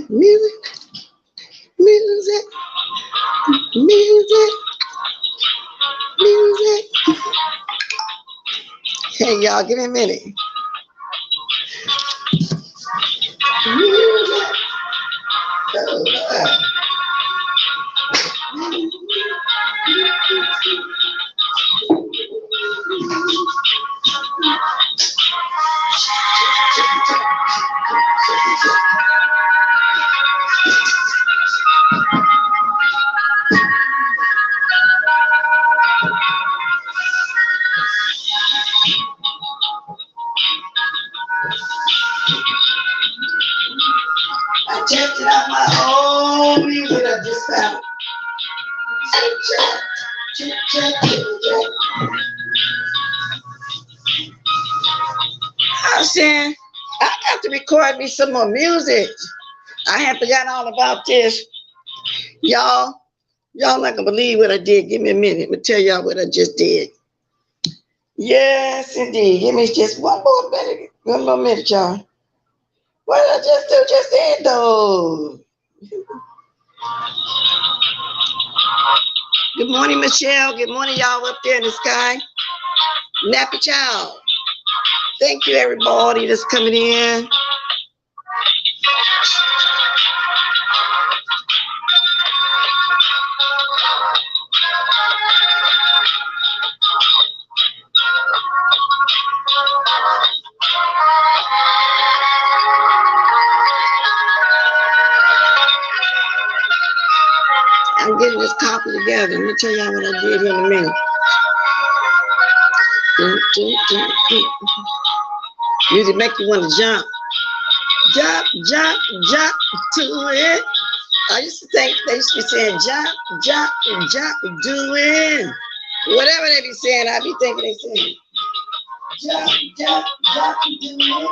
Music, music, music, music. Hey, y'all, give me a minute. Music. I tested out my own music I just found. Chit, chat, chit, chat. I'm saying, I got to record me some more music. I had forgotten all about this. Y'all not gonna believe what I did. Give me a minute. Let me tell y'all what I just did. Yes, indeed. Give me just one more minute. One more minute, y'all. What did I just do just then, though? Good morning, Michelle. Good morning, y'all up there in the sky. Nappy Child. Thank you, everybody that's coming in. I'm getting this copy together. Let me tell y'all what I did here in a minute. Music make you want to jump. Jump, jump, jump to it. I used to think they used to be saying jump, jump, jump, do it. Whatever they be saying, I be thinking they saying jump, jump, jump, do it.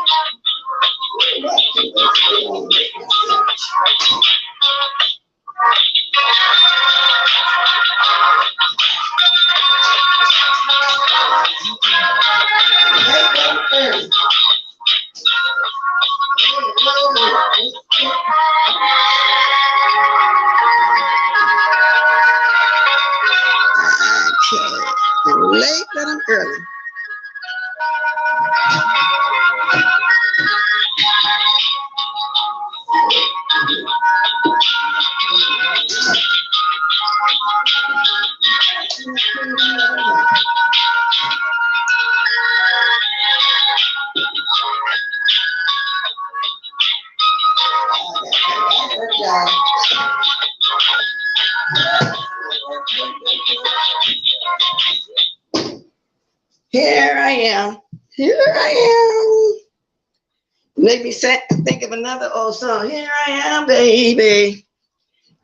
I'm late, but I'm early. Here I am. Here I am. Make me think of another old song. Here I am, baby.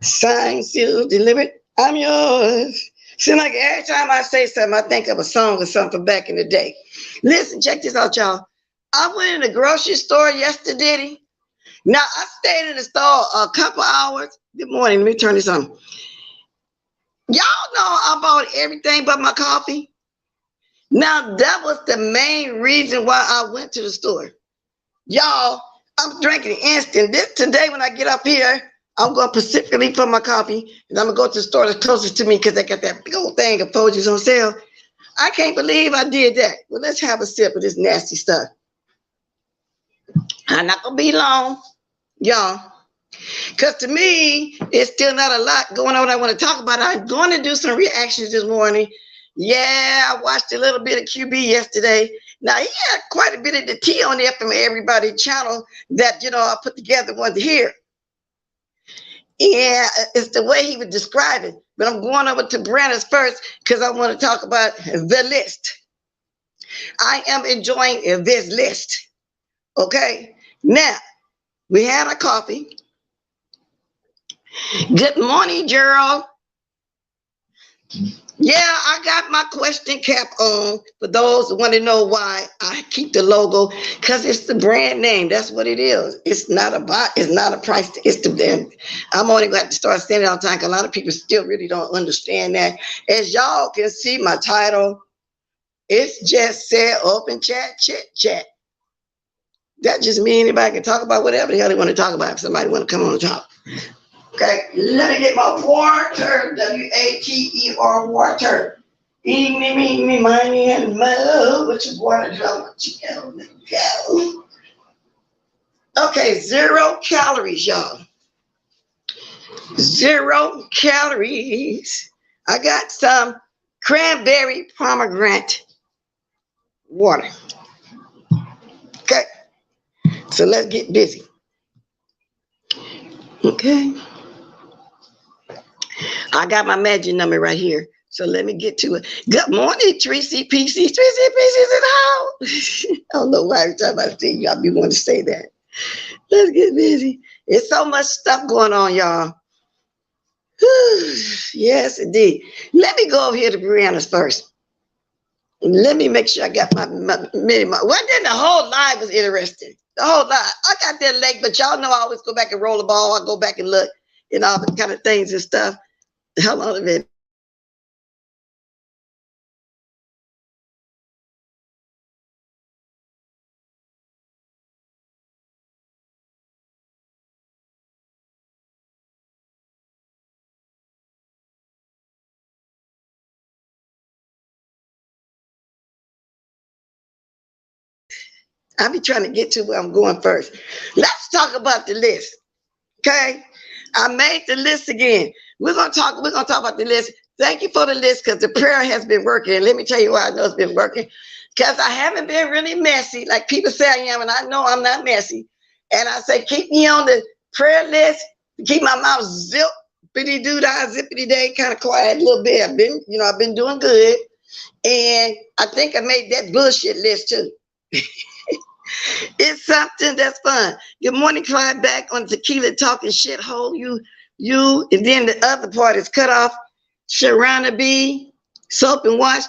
Signed, sealed, delivered. I'm yours. Seems like every time I say something, I think of a song or something from back in the day. Listen, check this out, y'all. I went in the grocery store yesterday. Now, I stayed in the store a couple hours. Good morning. Let me turn this on. Y'all know I bought everything but my coffee. Now, that was the main reason why I went to the store. Y'all, I'm drinking instant. This today when I get up here, I'm going specifically for my coffee, and I'm going to go to the store that's closest to me because they got that big old thing of Folgers on sale. I can't believe I did that. Well, let's have a sip of this nasty stuff. I'm not going to be long, y'all, because to me, it's still not a lot going on I want to talk about. I'm going to do some reactions this morning. Yeah, I watched a little bit of QB yesterday. Now, he had quite a bit of the tea on there from everybody's channel that, I put together one to hear. Yeah, it's the way he would describe it. But I'm going over to Brandon's first because I want to talk about the list. I am enjoying this list. Okay? Now, we had our coffee. Good morning, Gerald. Yeah, I got my question cap on for those who want to know why I keep the logo, because it's the brand name. That's what it is. It's not a bot. It's not a price. It's the damn. I'm only going to start saying it all the time because a lot of people still really don't understand that. As y'all can see, my title, it's just said open chat, chit chat. That just means anybody can talk about whatever the hell they want to talk about if somebody want to come on and talk. Okay, let me get my water, W-A-T-E-R, water. Eat me, money, and mo, which is water, drop, go. Okay, 0 calories, y'all. 0 calories. I got some cranberry pomegranate water. Okay, so let's get busy. Okay, I got my magic number right here. So let me get to it. Good morning, Tracy PC. Tracy PC's in the house. I don't know why every time I see you, I'll be wanting to say that. Let's get busy. It's so much stuff going on, y'all. Yes, indeed. Let me go over here to Brianna's first. Let me make sure I got my minimum. Well, then the whole live was interesting. The whole live. I got that leg, but y'all know I always go back and roll the ball. I go back and look and all the kind of things and stuff. Hold on a minute. I'll be trying to get to where I'm going first. Let's talk about the list. Okay. I made the list again. We're gonna talk about the list. Thank you for the list because the prayer has been working. And let me tell you why I know it's been working. Because I haven't been really messy, like people say I am, and I know I'm not messy. And I say, keep me on the prayer list, keep my mouth zippity doo dah, zippity day, kind of quiet a little bit. I've been doing good. And I think I made that bullshit list too. It's something that's fun. Good morning, Clyde, back on tequila talking shit hole. You, and then the other part is cut off. Sharana B, soap and wash.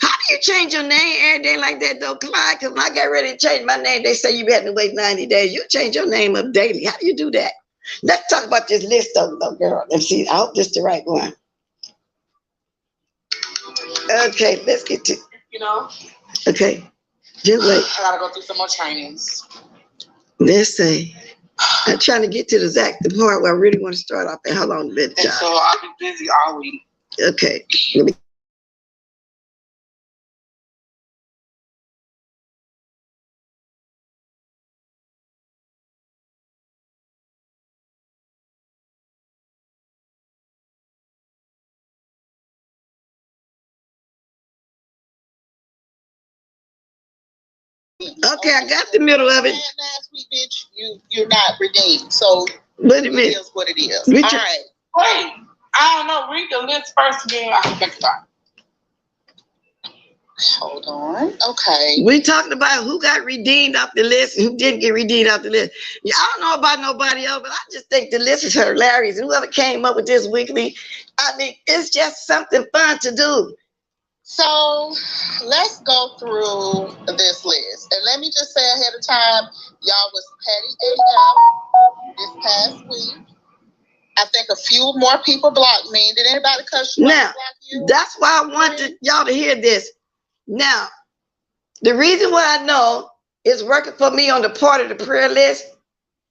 How do you change your name every day like that though, Clyde? Because when I got ready to change my name, they say you had to wait 90 days. You change your name up daily. How do you do that? Let's talk about this list though, girl. Let's see. I hope this is the right one. Okay, let's get to. Okay. Just wait. I gotta go through some more trainings. Let's see. I'm trying to get to the part where I really want to start off. And hold on a minute, and so I'll be busy all week. Okay. Let me. Okay, I got the middle of it. Last week, bitch, you're not redeemed. So what it is what it is. All right. Wait, I don't know. Read the list first again. I can think about it. Hold on. Okay. We talking about who got redeemed off the list and who didn't get redeemed off the list. Yeah, I don't know about nobody else, but I just think the list is hilarious. And whoever came up with this weekly, I mean, it's just something fun to do. So let's go through this list. And let me just say ahead of time, y'all was petty AF this past week. I think a few more people blocked me. Did anybody cuss you? Now, that's why I wanted y'all to hear this. Now, the reason why I know it's working for me on the part of the prayer list,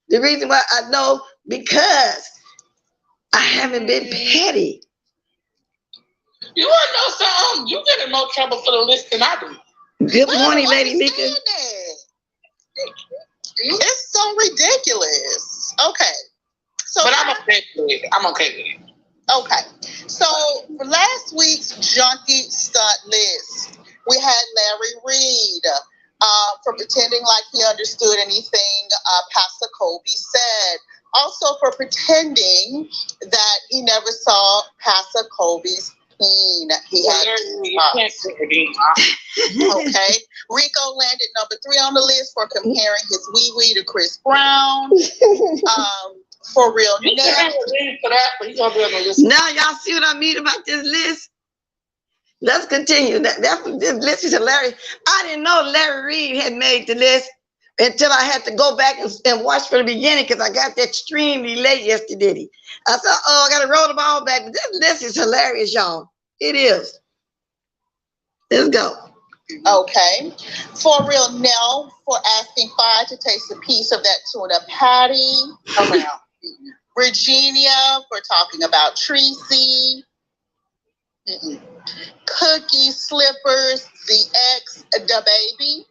the reason why I know, because I haven't been petty. You want to know something? You get in more trouble for the list than I do. Good morning, Lady Mika. It's so ridiculous. Okay. So but I'm okay with it. I'm okay with it. Okay. So for last week's junkie stunt list, we had Larry Reed for pretending like he understood anything Pastor Cofee said. Also for pretending that he never saw Pastor Cofee's peen. He had okay. Rico landed number 3 on the list for comparing his wee-wee to Chris Brown. For real. Now y'all see what I mean about this list? Let's continue. This list is hilarious. I didn't know Larry Reed had made the list until I had to go back and watch from the beginning because I got that extremely late yesterday. I said, oh, I got to roll the ball back. But this list is hilarious, y'all. It is. Let's go. Okay. For real, Nell, for asking Fi to taste a piece of that tuna patty. Around. Virginia for talking about Tracy. Cookie Slippers, the ex, the baby.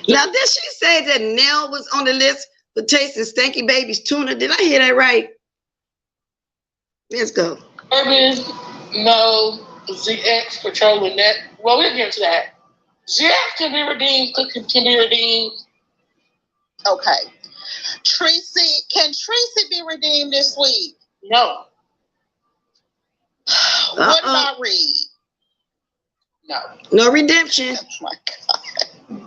Now, did she say that Nell was on the list for tasting Stanky Baby's tuna? Did I hear that right? Let's go. Urban, no, ZX patrolling that. Well, we'll get to that. ZX can be redeemed, Cookie can be redeemed. Okay. Tracy, can Tracy be redeemed this week? No. What about Reed? No. No redemption. Oh my God.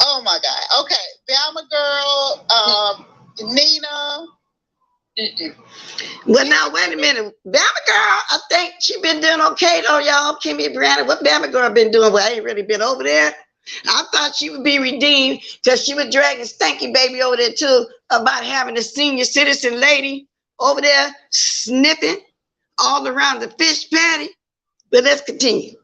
Oh my God. Okay. Bama girl, Nina. Well, now, wait a minute. Bama girl, I think she been doing okay, though, y'all. Kimmy Brandon, what Bama girl been doing? Well, I ain't really been over there. I thought she would be redeemed because she was dragging Stanky Baby over there, too, about having a senior citizen lady over there sniffing all around the fish patty. But let's continue.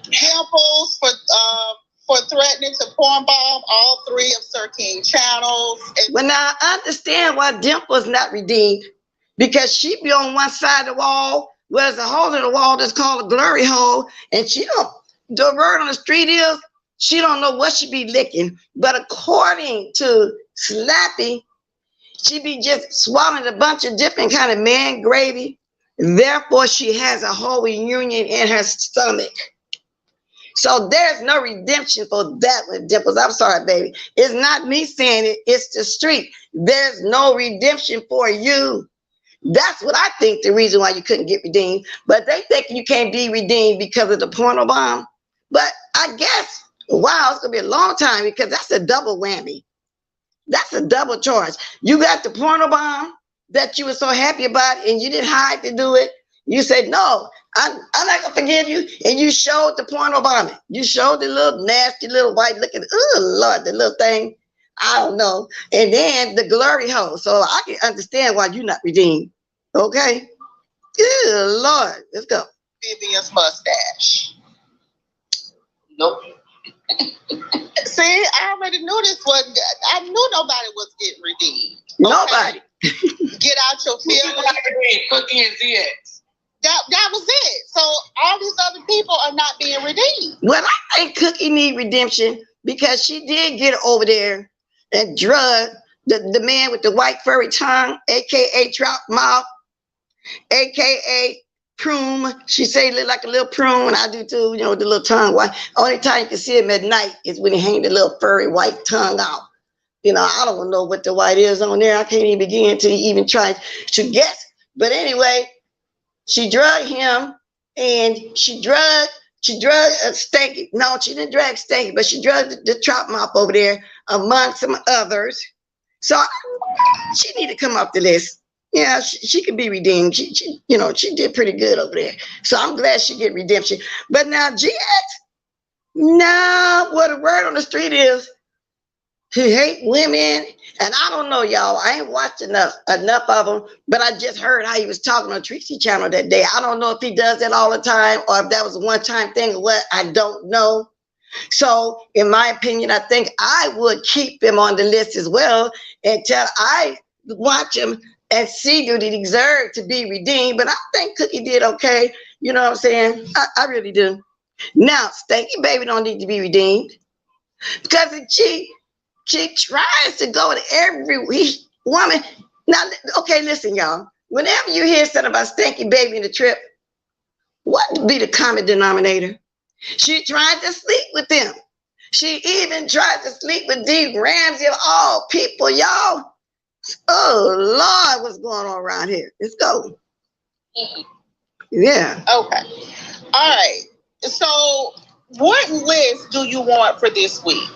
Dimples for threatening to porn bomb all 3 of Sir King channels. Well, now I understand why Dimple's not redeemed, because she be on one side of the wall, where there's a hole in the wall that's called a glory hole, and she don't. The word on the street is she don't know what she be licking. But according to Slappy, she be just swallowing a bunch of different kind of man gravy. Therefore, she has a holy union in her stomach. So there's no redemption for that one, Dimples. I'm sorry, baby. It's not me saying it. It's the street. There's no redemption for you. That's what I think the reason why you couldn't get redeemed. But they think you can't be redeemed because of the porno bomb. But I guess, wow, it's going to be a long time because that's a double whammy. That's a double charge. You got the porno bomb that you were so happy about and you didn't hide to do it. You said, no, I'm not going to forgive you. And you showed the porno bombing. You showed the little nasty little white looking, oh, Lord, the little thing. I don't know. And then the glory hole. So I can understand why you're not redeemed. Okay? Good Lord. Let's go. Vivian's mustache. Nope. See, I already knew this wasn't good. I knew nobody was getting redeemed. Okay? Nobody. Get out your feelings. Cookie and ZX. That was it. So all these other people are not being redeemed. Well, I think Cookie need redemption because she did get over there and drug the man with the white furry tongue, a.k.a. trout mouth, a.k.a. prune. She say look like a little prune. I do too, you know, with the little tongue. White. Only time you can see him at night is when he hang the little furry white tongue out. You know, I don't know what the white is on there. I can't even begin to even try to guess. But anyway, she drugged him and she drugged Stanky. No, she didn't drag Stanky, but she drugged the trout mouth over there among some others. So she need to come off the list. Yeah, she can be redeemed. She you know, she did pretty good over there. So I'm glad she get redemption. But now GX, now what the word on the street is, he hate women. And I don't know, y'all. I ain't watched enough of him, but I just heard how he was talking on Tracy channel that day. I don't know if he does that all the time or if that was a one-time thing or what. I don't know. So in my opinion, I think I would keep him on the list as well until I watch him and see do he deserve to be redeemed. But I think Cookie did okay. You know what I'm saying? I really do. Now, Stanky Baby don't need to be redeemed because she tries to go to every woman. Now, okay, listen, y'all. Whenever you hear something about Stanky Baby in the trip, what would be the common denominator? She tried to sleep with them. She even tried to sleep with Dee Ramsey of all people, y'all. Oh, Lord, what's going on around here? Let's go. Yeah. Okay. All right. So what list do you want for this week?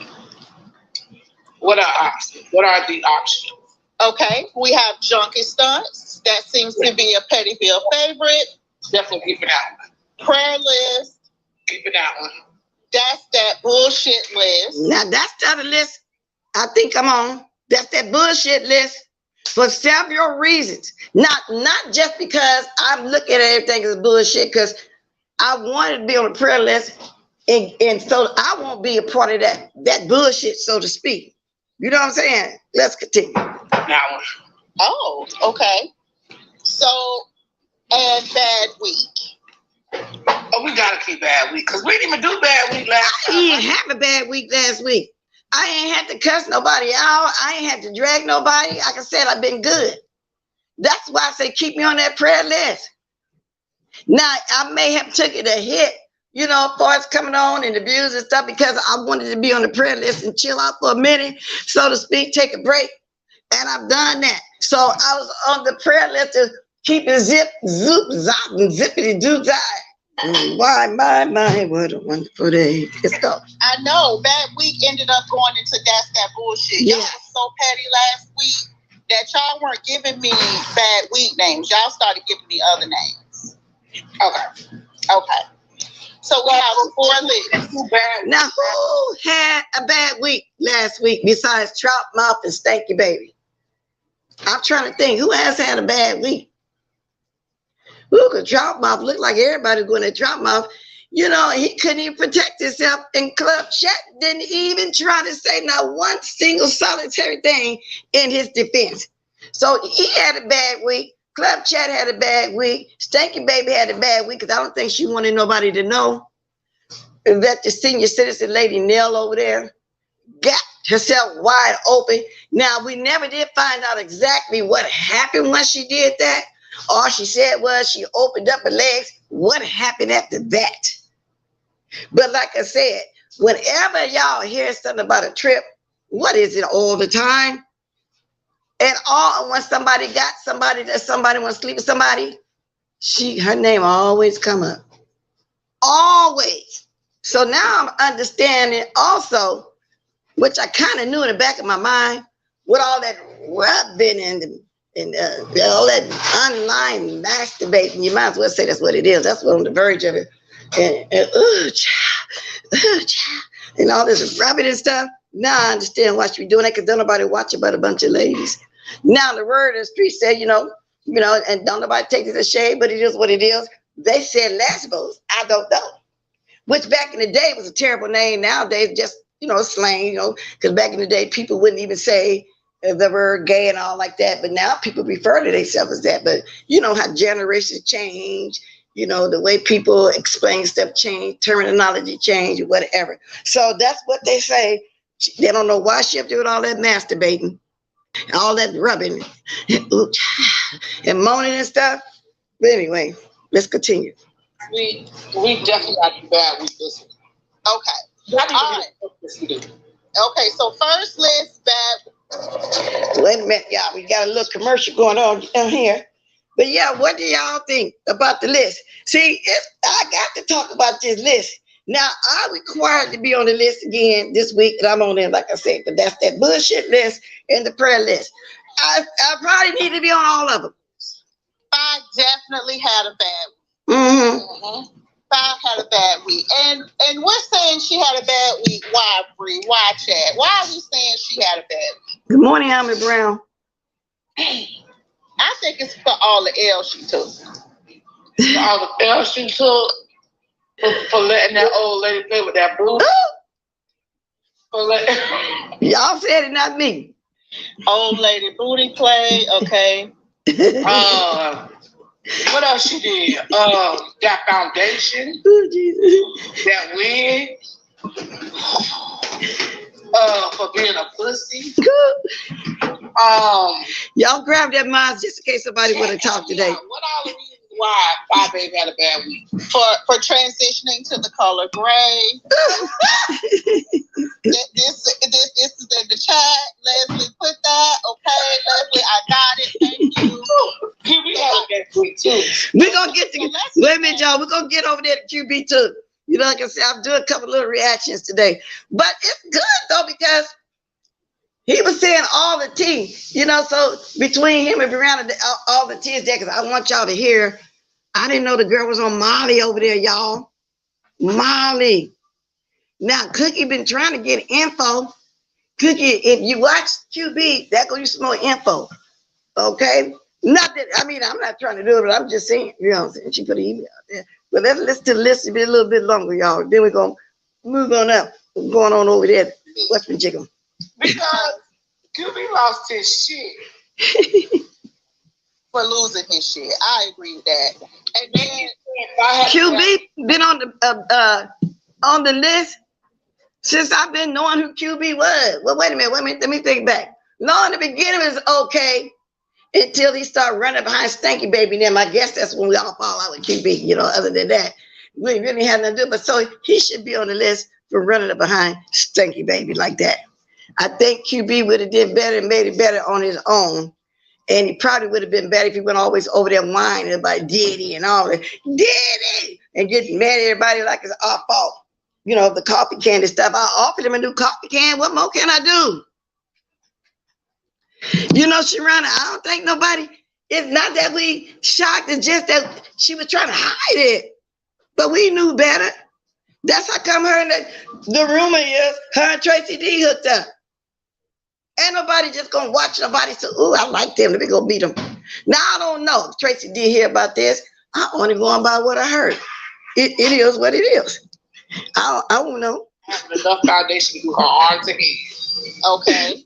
What are options? What are the options? Okay, we have junkie stunts. That seems to be a Pettyville favorite. Definitely keeping that one. Prayer list. Keeping that one. That's that bullshit list. Now, that's the other list I think I'm on. That's that bullshit list. for several reasons. Not just because I'm looking at everything as bullshit, because I wanted to be on the prayer list, and so I won't be a part of that bullshit, so to speak. You know what I'm saying? Let's continue. Now, Oh, okay. So, and bad week. oh, we gotta keep bad week because we didn't even do bad week last I time. didn't have a bad week last week. I ain't had to cuss nobody out. I ain't had to drag nobody. Like I said, I've been good. That's why I say keep me on that prayer list. Now, I may have took it a hit, you know, as far as coming on and the views and stuff, because I wanted to be on the prayer list and chill out for a minute, so to speak, take a break. And I've done that. So I was on the prayer list to keep it zoop, zop, and zippity doo dah. Why, my, what a wonderful day. Let's go. I know. Bad week ended up going into That's That Bullshit. Yeah. Y'all was so petty last week that y'all weren't giving me bad week names. Y'all started giving me other names. Okay. So we have 4 lists. Now, who had a bad week last week besides Trout Mouth and Stanky Baby? I'm trying to think. Who has had a bad week? Who could Trout Mouth look like everybody going to Trout Mouth? You know, he couldn't even protect himself, and Club Chat didn't even try to say not one single solitary thing in his defense. So he had a bad week. Club Chat had a bad week. Stanky Baby had a bad week because I don't think she wanted nobody to know that the senior citizen lady Nell over there got herself wide open. Now, we never did find out exactly what happened when she did that. All she said was she opened up her legs. What happened after that? But like I said, whenever y'all hear something about a trip, what is it all the time? And all when somebody got somebody that somebody wants to sleep with somebody, her name always come up. Always. So now I'm understanding also, which I kind of knew in the back of my mind, with all that rubbing and all that online masturbating, you might as well say that's what it is. That's what on the verge of it. And child, and all this rubbing and stuff. Now I understand why she be doing that, because don't nobody watch it but a bunch of ladies. Now the word in the street said, you know, and don't nobody take this as shade, but it is what it is. They said lesbos. I don't know. Which back in the day was a terrible name. Nowadays, just, slang, because back in the day, people wouldn't even say the word gay and all like that. But now people refer to themselves as that. But you know how generations change, the way people explain stuff change, terminology change, or whatever. So that's what they say. They don't know why she up there with all that masturbating, all that rubbing, and moaning and stuff. But anyway, let's continue. We definitely got to do bad with this one. Okay. All right. Okay, so first list, bad. Wait a minute, y'all. We got a little commercial going on down here. But yeah, what do y'all think about the list? See, I got to talk about this list. Now, I'm required to be on the list again this week, and I'm on there, like I said, but that's that bullshit list and the prayer list. I probably need to be on all of them. I definitely had a bad week. Mm-hmm. I had a bad week. And we're saying she had a bad week. Why, Bree? Why, Chad? Why are we saying she had a bad week? Good morning, Amy Brown. I think it's for all the L she took. All the L she took for letting that old lady play with that booty. Y'all said it, not me. Old lady booty play, okay. What else she did? That foundation. Oh, Jesus. That wig. For being a pussy. Y'all grab that mind just in case somebody would have talked today. What are the reasons why Baby had a bad week? For transitioning to the color gray. This is in the chat. Leslie put that. Okay, Leslie, I got it. Thank you. QB had a bad week too. We're gonna get to wait a minute, y'all. We're gonna get over there to QB too. Like I said, I'm doing a couple little reactions today. But it's good though, because he was saying all the tea, so between him and Brianna, all the tea is there, because I want y'all to hear. I didn't know the girl was on Molly over there, y'all. Molly. Now, Cookie been trying to get info. Cookie, if you watch QB, that go you some more info. Okay? Not that, I mean, I'm not trying to do it, but I'm just saying, you know what I'm saying? She put an email out there. But let's listen to the list a little bit longer, y'all. Then we're going to move on up. We're going on over there. What's been chicken? Because QB lost his shit. For losing his shit. I agree with that. And then QB been on the list since I've been knowing who QB was. Well, wait a minute. Let me think back. No, in the beginning it was okay until he started running behind Stanky Baby. Then I guess that's when we all fall out with QB. You know, other than that, we really had nothing to do. But so he should be on the list for running behind Stanky Baby like that. I think QB would have did better and made it better on his own. And he probably would have been better if he went always over there whining about Diddy and all that. Diddy! And getting mad at everybody like it's our fault. You know, the coffee can and stuff. I offered him a new coffee can. What more can I do? You know, Sharona, I don't think nobody, it's not that we shocked. It's just that she was trying to hide it. But we knew better. That's how come her and the rumor is her and Tracy D hooked up. Ain't nobody just gonna watch nobody say, "Ooh, I like them. Let me go beat them." Now I don't know. If Tracy did hear about this. I'm only going by what I heard. It is what it is. I don't know. Enough foundation to do her arms and head. okay.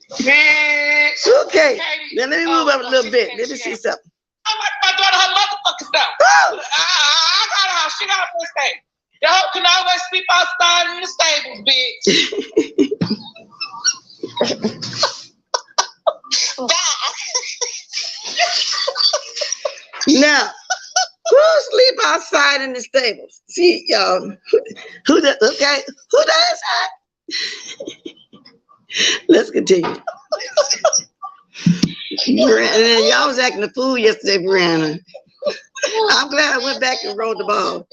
Okay. Then let me move up a little bit. Let me see something. I like my daughter her motherfucking stuff. Oh. I got her. She got her stable. The hoe can always sleep outside in the stables, bitch. Now, who sleep outside in the stables? See, y'all, who does that? Let's continue. And y'all was acting a fool yesterday, Brianna. I'm glad I went back and rolled the ball.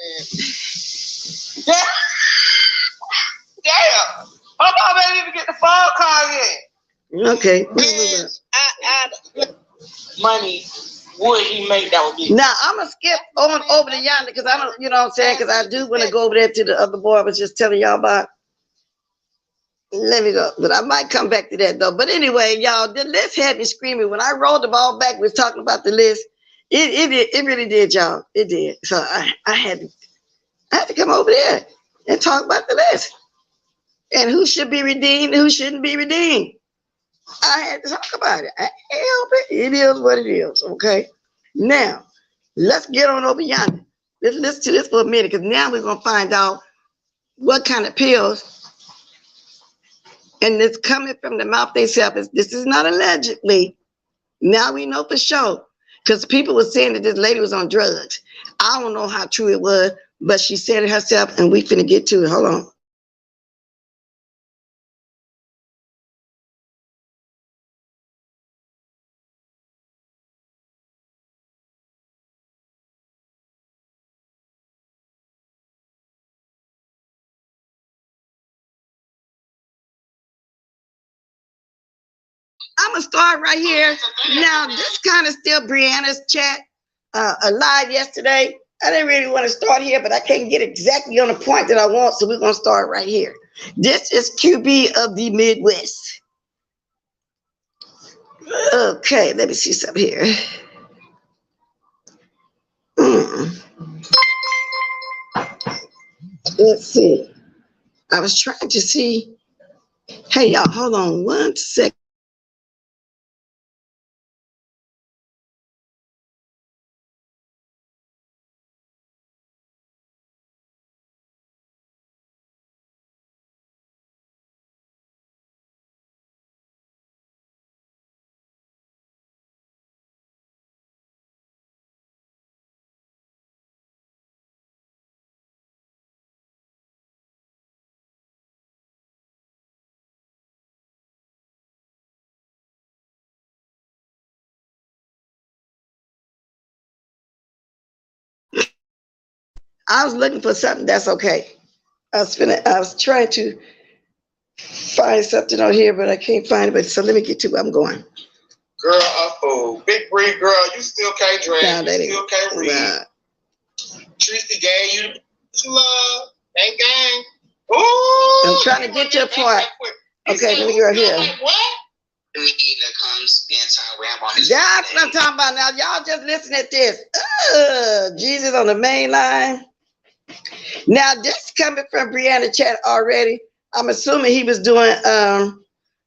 Damn. Her mom ain't even get the phone call yet. Okay. Money would he make that would be. Now I'm gonna skip on over to yonder because I don't, you know what I'm saying, because I do want to go over there to the other boy I was just telling y'all about. Let me go, but I might come back to that though. But anyway, y'all, the list had me screaming when I rolled the ball back. We was talking about the list. It really did, y'all. It did. So I had to come over there and talk about the list and who should be redeemed, and who shouldn't be redeemed. I had to talk about it. I can't help it. It is what it is. Okay. Now, let's get on over yonder. Let's listen to this for a minute, because now we're gonna find out what kind of pills. And it's coming from the mouth themselves. This is not allegedly. Now we know for sure, because people were saying that this lady was on drugs. I don't know how true it was, but she said it herself, and we finna get to it. Hold on. I'm gonna start right here. Now, this kind of still Brianna's chat live yesterday. I didn't really want to start here, but I can't get exactly on the point that I want, so we're gonna start right here. This is QB of the Midwest. Okay, let me see something here. Let's see. I was trying to see. Hey, y'all, hold on 1 second. I was looking for something. That's okay. I was trying to find something on here, but I can't find it. But so let me get to where I'm going. Girl, big breed girl, you still can't drink. Nah, you still can't read. Nah. Tristy gave you the love. That gang. Ooh, I'm trying to get to a point. Okay, let me go here. Like, what? Me to come spend time with him on his That's birthday. what I'm talking about now. Y'all just listen at this. Jesus on the main line. Now, this coming from Brianna chat already. I'm assuming he was doing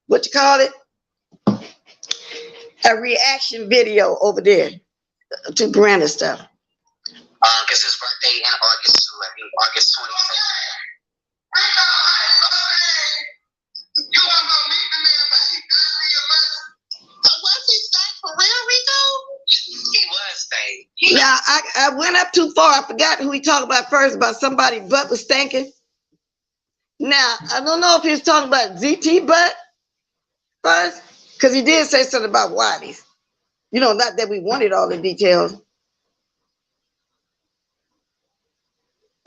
what you call it? A reaction video over there to Brianna stuff. Because his birthday in August 2, I think August 22nd. You are gonna meet the man, but he got me a money. So was he staying for real, Rico? He was staying. Now, I went up too far. I forgot who he talked about first, about somebody's butt was stinking. Now, I don't know if he was talking about ZT butt first, because he did say something about Wiley's. You know, not that we wanted all the details.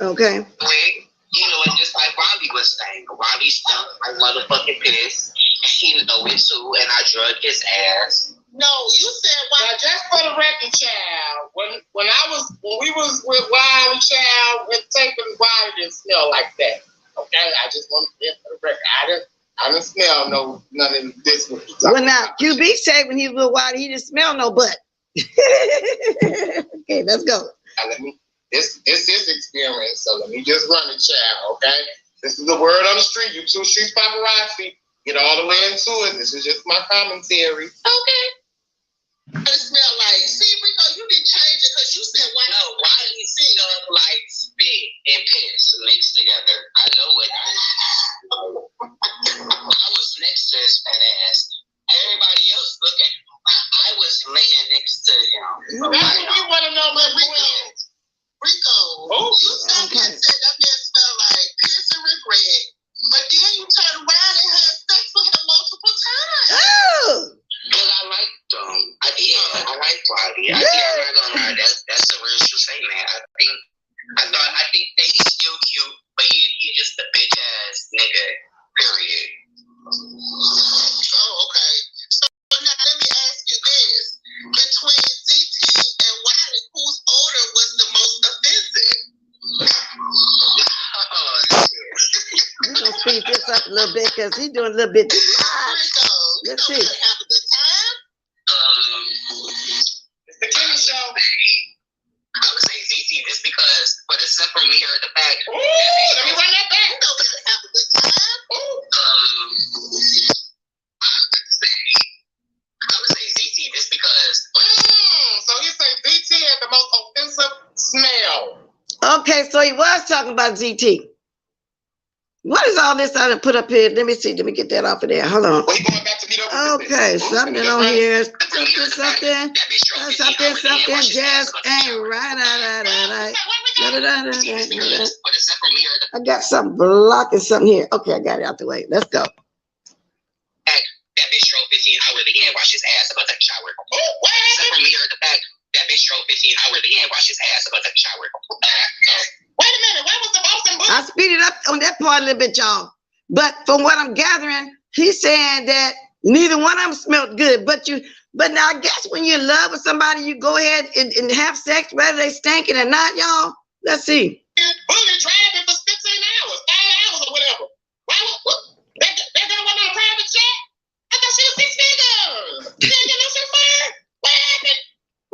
Okay. Wait, you know, it's just like Wiley was saying. Wiley stunk like motherfucking piss. He know it too, and I drugged his ass. No, you said why? Now, just for the record, child, when we was with Wiley, child, with taking Wiley didn't smell like that. Okay, I just want to get for the record. I didn't smell none of this. Well, now QB said when he was with Wiley, he didn't smell no butt. Okay, let's go. Now, this is experience, so let me just run it, child. Okay, this is the word on the street. You two street paparazzi. Get all the way into it. This is just my commentary. Okay. It smell like, see, Rico, you didn't change it because you said why? No, Wiley smelled like spit and piss mixed together. I know it. I was next to his fat ass. Everybody else look at him. I was laying next to him. That's what we want to know, my Rico, you said that man smell like piss and regret, but then you turned around and had sex with him multiple times. Oh, Because I liked them. I liked Wiley. I'm not gonna lie. That's the real true statement. I think that he's still cute, but he just a bitch ass nigga. Period. Oh, okay. So now let me ask you this: between ZT and Wiley, whose odor was the most offensive? Oh shit. we're going to speed this up a little bit because he's doing a little bit too hot. Rico, Let's see. Have a good time. It's the Kimmy Show. I would say ZT just because for the simple mirror the fact. Ooh, let me run that back. No, we gotta have a good time. I would say ZT just because. So you say BT had the most offensive smell. Okay, so he was talking about ZT. What is all this I done put up here? Let me see. Let me get that off of there. Hold on. Well, he going back to meet up with Okay, business. something on here. Something. That bitch drove 15 hours to get washed his ass Just about the ain't shower. right. For the simple mirror the I got something blocking something here. Okay, I got it out the way. Let's go. fact that bitch drove 15 hours to get washed his ass about the shower. For the simple mirror the fact that bitch drove 15 hours to get washed his ass about the shower. Wait a minute. Where was the Boston Blue? I speeded up on that part a little bit, y'all. But from what I'm gathering, he's saying that neither one of them smelled good. But now I guess when you're in love with somebody, you go ahead and have sex, whether they stinking or not, y'all. Let's see. Bully driving for 15 hours, 5 hours or whatever. That girl went on a private jet? I thought she was 6 figures. You didn't get no shit for her? What happened?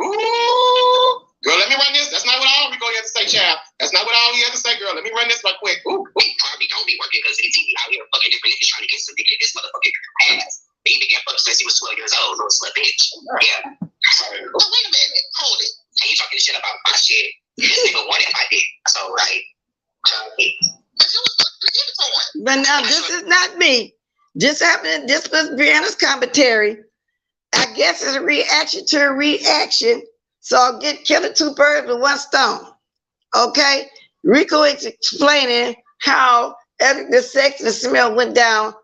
Ooh. Girl, let me run this. That's not what all Rico had to say, child. That's not what all he had to say, girl. Let me run this right quick. Ooh, we probably don't be working because ZT out here fucking different niggas trying to get some dick in this motherfucking ass. He began fucking since he was 12 years old, little slut bitch. Yeah. Oh, wait a minute. Hold it. And you talking shit about my shit. This nigga wanted my dick. So, right. But you was looking for it. But now this is not me. This happened. This was Brianna's commentary. I guess it's a reaction to a reaction. So I'll get killing two birds with one stone. Okay? Rico is explaining how the sex and the smell went down.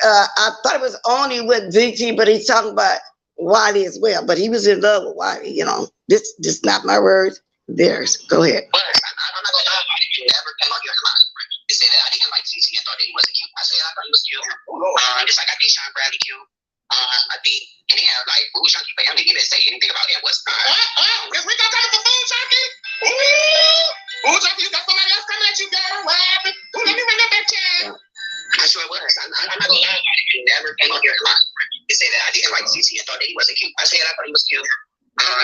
I thought it was only with ZT, but he's talking about Wiley as well. But he was in love with Wiley, you know. This not my words, theirs. Go ahead. But I'm not gonna lie, I didn't ever came out here and lie. They said that I didn't like ZT and thought that he wasn't cute. I said I thought he was cute. Just like I think Sean Bradley cute. I think, and then like Food Junkie, but him didn't even say anything about it. What's Is Rico talking for Food Junkie? Ooh. Food Junkie, you got somebody else coming at you, girl. What happened? Let me run that back, child. I sure it was. I'm not gonna lie, I never came out here and lied. They said say that I didn't like CC and thought that he wasn't cute. I said I thought he was cute.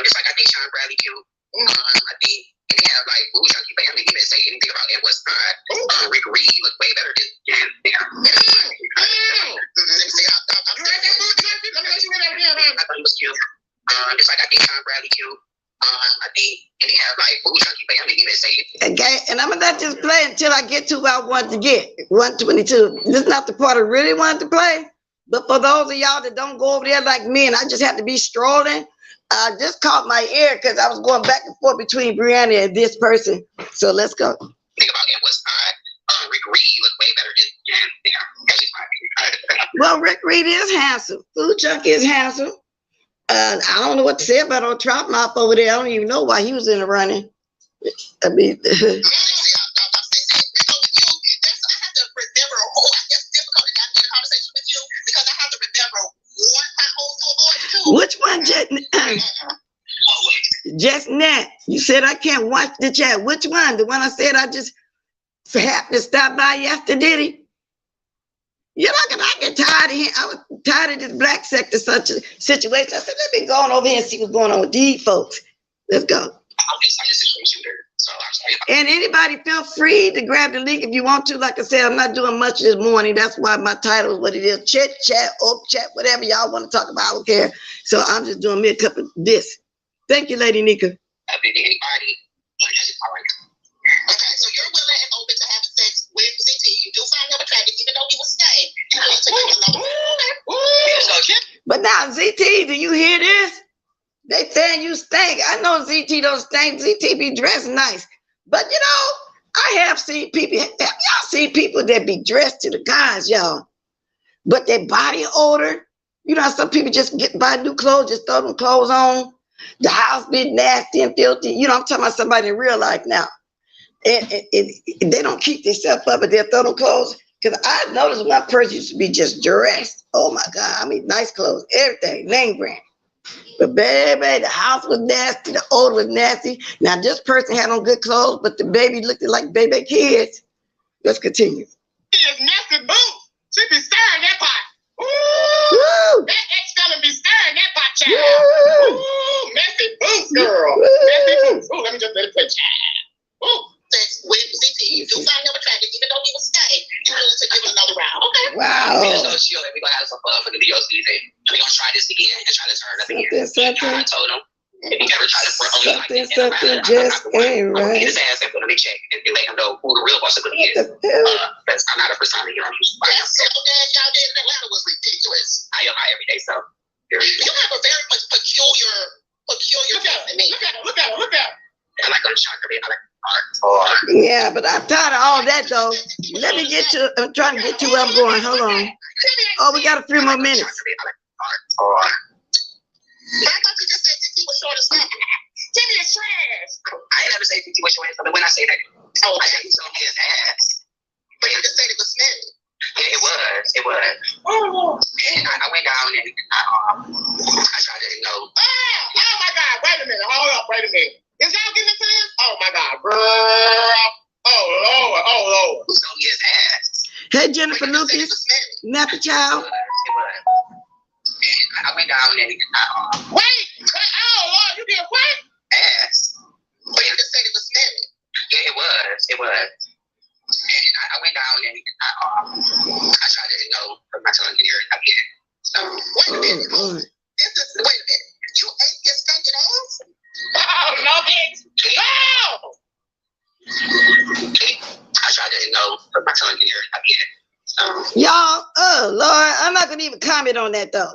Just like I think Sean Bradley cute. I think, and then like, ooh, Chunky family, he didn't say anything about it was not. Rico Reed looked way better than him. Let me see. I thought he was cute. Just like I think Sean Bradley cute. I think, and then like, ooh, Chunky family, he didn't say it. Okay, and I'm gonna let this play until I get to where I want to get 122. This is not the part I really wanted to play, but for those of y'all that don't go over there like me, and I just have to be strolling, I just caught my ear because I was going back and forth between Brianna and this person. So let's go. Think about it was not. Rico Reed looked way better than him. That's just my opinion. Well, Rick Reed is handsome. Food Chunky is handsome. I don't know what to say about old Trout Mouth over there. I don't even know why he was in the running. I mean, which one, just Nat? You said I can't watch the chat. Which one? The one I said I just happened to stop by yesterday? You know, I get tired of him. I was tired of this black sector such a situation. I said, let me go on over here and see what's going on with these folks. Let's go. I'm just a situation shooter, so I'm sorry. And anybody feel free to grab the link if you want to. Like I said, I'm not doing much this morning. That's why my title is what it is. Chit, chat, oak chat, whatever y'all want to talk about. I don't care. So I'm just doing me a cup of this. Thank you, Lady Nika. Anybody. Okay, so you're willing and open to having sex with CT. You do find him attractive, even though he was staying. You want to give another. But now, ZT, do you hear this? They saying you stink. I know ZT don't stink. ZT be dressed nice. But, you know, I have seen people, have y'all seen people that be dressed to the guys, y'all? But their body odor, you know how some people just buy new clothes, just throw them clothes on. The house be nasty and filthy. You know, I'm talking about somebody in real life now. And they don't keep themselves up, but they'll throw them clothes. Because I noticed one person used to be just dressed. Oh my God, I mean, nice clothes, everything, name brand. But baby, the house was nasty, the odor was nasty. Now this person had on good clothes, but the baby looked like baby kids. Let's continue. He is nasty boots. She be stirring that pot. Woo! That ex-fella be stirring that pot, child. Woo! Ooh, messy boots, girl. Woo! Messy boots. Ooh, let me just let it play, child. Ooh. Sex with CT. You do find him attractive, even though he was staying. You want to give another round. Okay. Wow. We're just going to chill and we're going to have some fun for the video season. And we're going to try this again and try to turn up again. Something. I told him, if he ever try to front on me like this, Something just ain't I'm going to right. get his ass and put him in check and let him know who the real boss of the is. That's I'm not a persona, you know. That simple dad y'all did in Atlanta was ridiculous. I am my everyday self. You have a very much peculiar me. Look at her. I like chocolate. I like Yeah, but I'm tired of all that though. Let me get to, I'm trying to get to where I'm going. Hold on. Oh, we got a few more minutes. I thought you just said TT was short as fuck. Timmy is trash. I ain't never say TT was short as fuck, but when I say that, I said he showed me his ass. But you just said it was smelly. Yeah, it was. Oh. And I went down and I tried to know. Oh my God. Wait a minute. Hold up. Wait a minute. Is y'all getting into this? Oh my God, girl. Oh Lord. Who showed me his ass? Hey, Jennifer Lucas, Nappy Child. I went down and Wait. Oh Lord, you did what? ass. But you just said it was smelly. Yeah, it was. And I went down and I tried to put my tongue in here and I did. So wait a minute. Wait a minute. You ate your stinking ass? Oh no, bitch. No. I tried to put my tongue in here and I did. Y'all, oh Lord, I'm not gonna even comment on that though.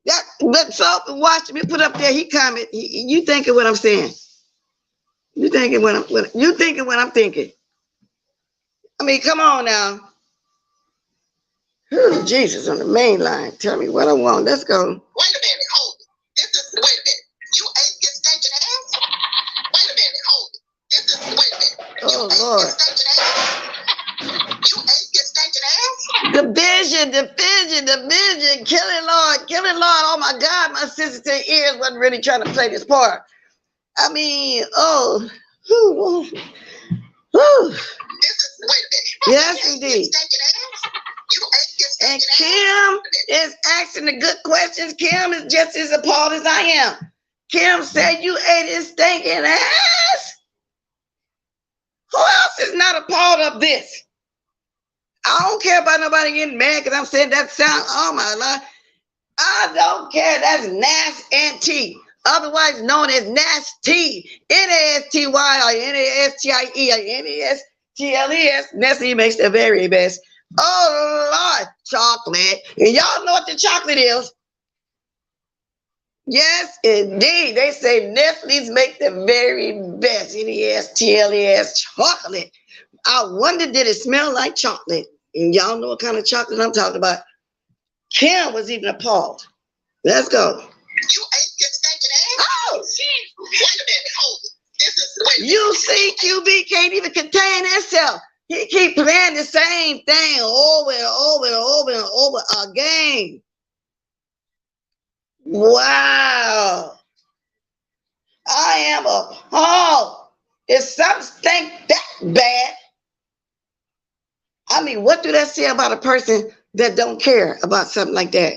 That, but so watch me put up there. He comment. You thinking what I'm saying? You thinking what I'm thinking? I mean, come on now. Oh, Jesus on the main line. Tell me what I want. Let's go. Wait a minute, hold it. Wait a minute. You ate your stinking ass? Wait a minute, hold it. Wait a minute. Oh Lord. You ate your stinking ass? The vision, killing Lord. Oh my God, my sensitive ears wasn't really trying to play this part. I mean, whew. Wait a minute. Yes, indeed. You ate your And stinking ass? is asking the good questions. Kim is just as appalled as I am. Kim said you ate his stinking ass. Who else is not appalled of this? I don't care about nobody getting mad because I'm saying that sound. Oh my Lord. I don't care. That's nasty, otherwise known as nasty. N-A-S-T-Y or N-A-S-T-I-E or N-A-S-T-L-E-S. Nestle makes the very best. Oh Lord, chocolate. And y'all know what the chocolate is. Yes, indeed. They say Nestle's make the very best. N-E-S-T-L-E-S chocolate. I wonder, did it smell like chocolate? And y'all know what kind of chocolate I'm talking about. Kim was even appalled. Let's go. You ate your stinking ass? Oh, wait a minute. Hold it. This is you see, QB can't even contain himself. He keep playing the same thing over and over and over and over again. Wow. I am appalled. If something stink that bad, I mean, what do that say about a person that don't care about something like that?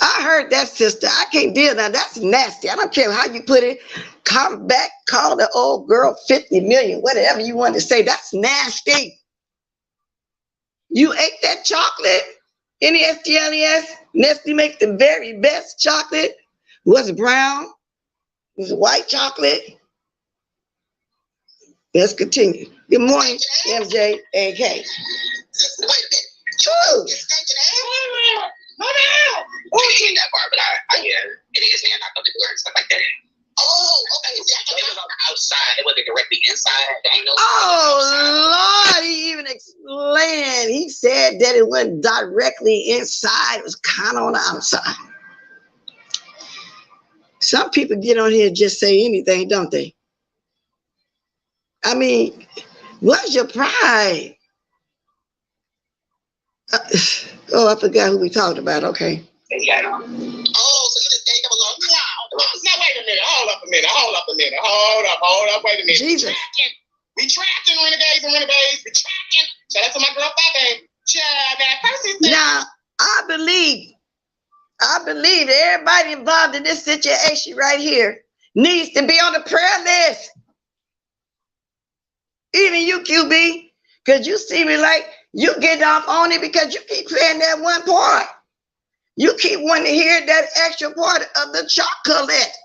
I heard that, sister. I can't deal now. That's nasty. I don't care how you put it. Come back, call the old girl 50 million, whatever you want to say. That's nasty. You ate that chocolate. N-E-S-T-L-E-S. Nestle makes the very best chocolate. Was it brown? Was it white chocolate? Let's continue. Good morning, MJ, AK. Wait a minute. True. You stinking ass? I hate that part, but I hear it is man, I thought it works, stuff like that. Oh, okay. It was on the outside, it wasn't directly inside. There ain't no Oh, Lord, he even explained. He said that it went directly inside. It was kind of on the outside. Some people get on here and just say anything, don't they? I mean, what's your pride? Oh, I forgot who we talked about. Okay. Yeah, I know. Oh, so you just gave him a little wow. Now wait a minute. Hold up a minute. Hold up. Wait a minute. Jesus. We tracking renegades. We tracking. Shout out to my girl Bobby. Child, that person said. Now, I believe everybody involved in this situation right here needs to be on the prayer list. Even you, QB, because you see me like you get off on it because you keep playing that one part. You keep wanting to hear that extra part of the chocolate.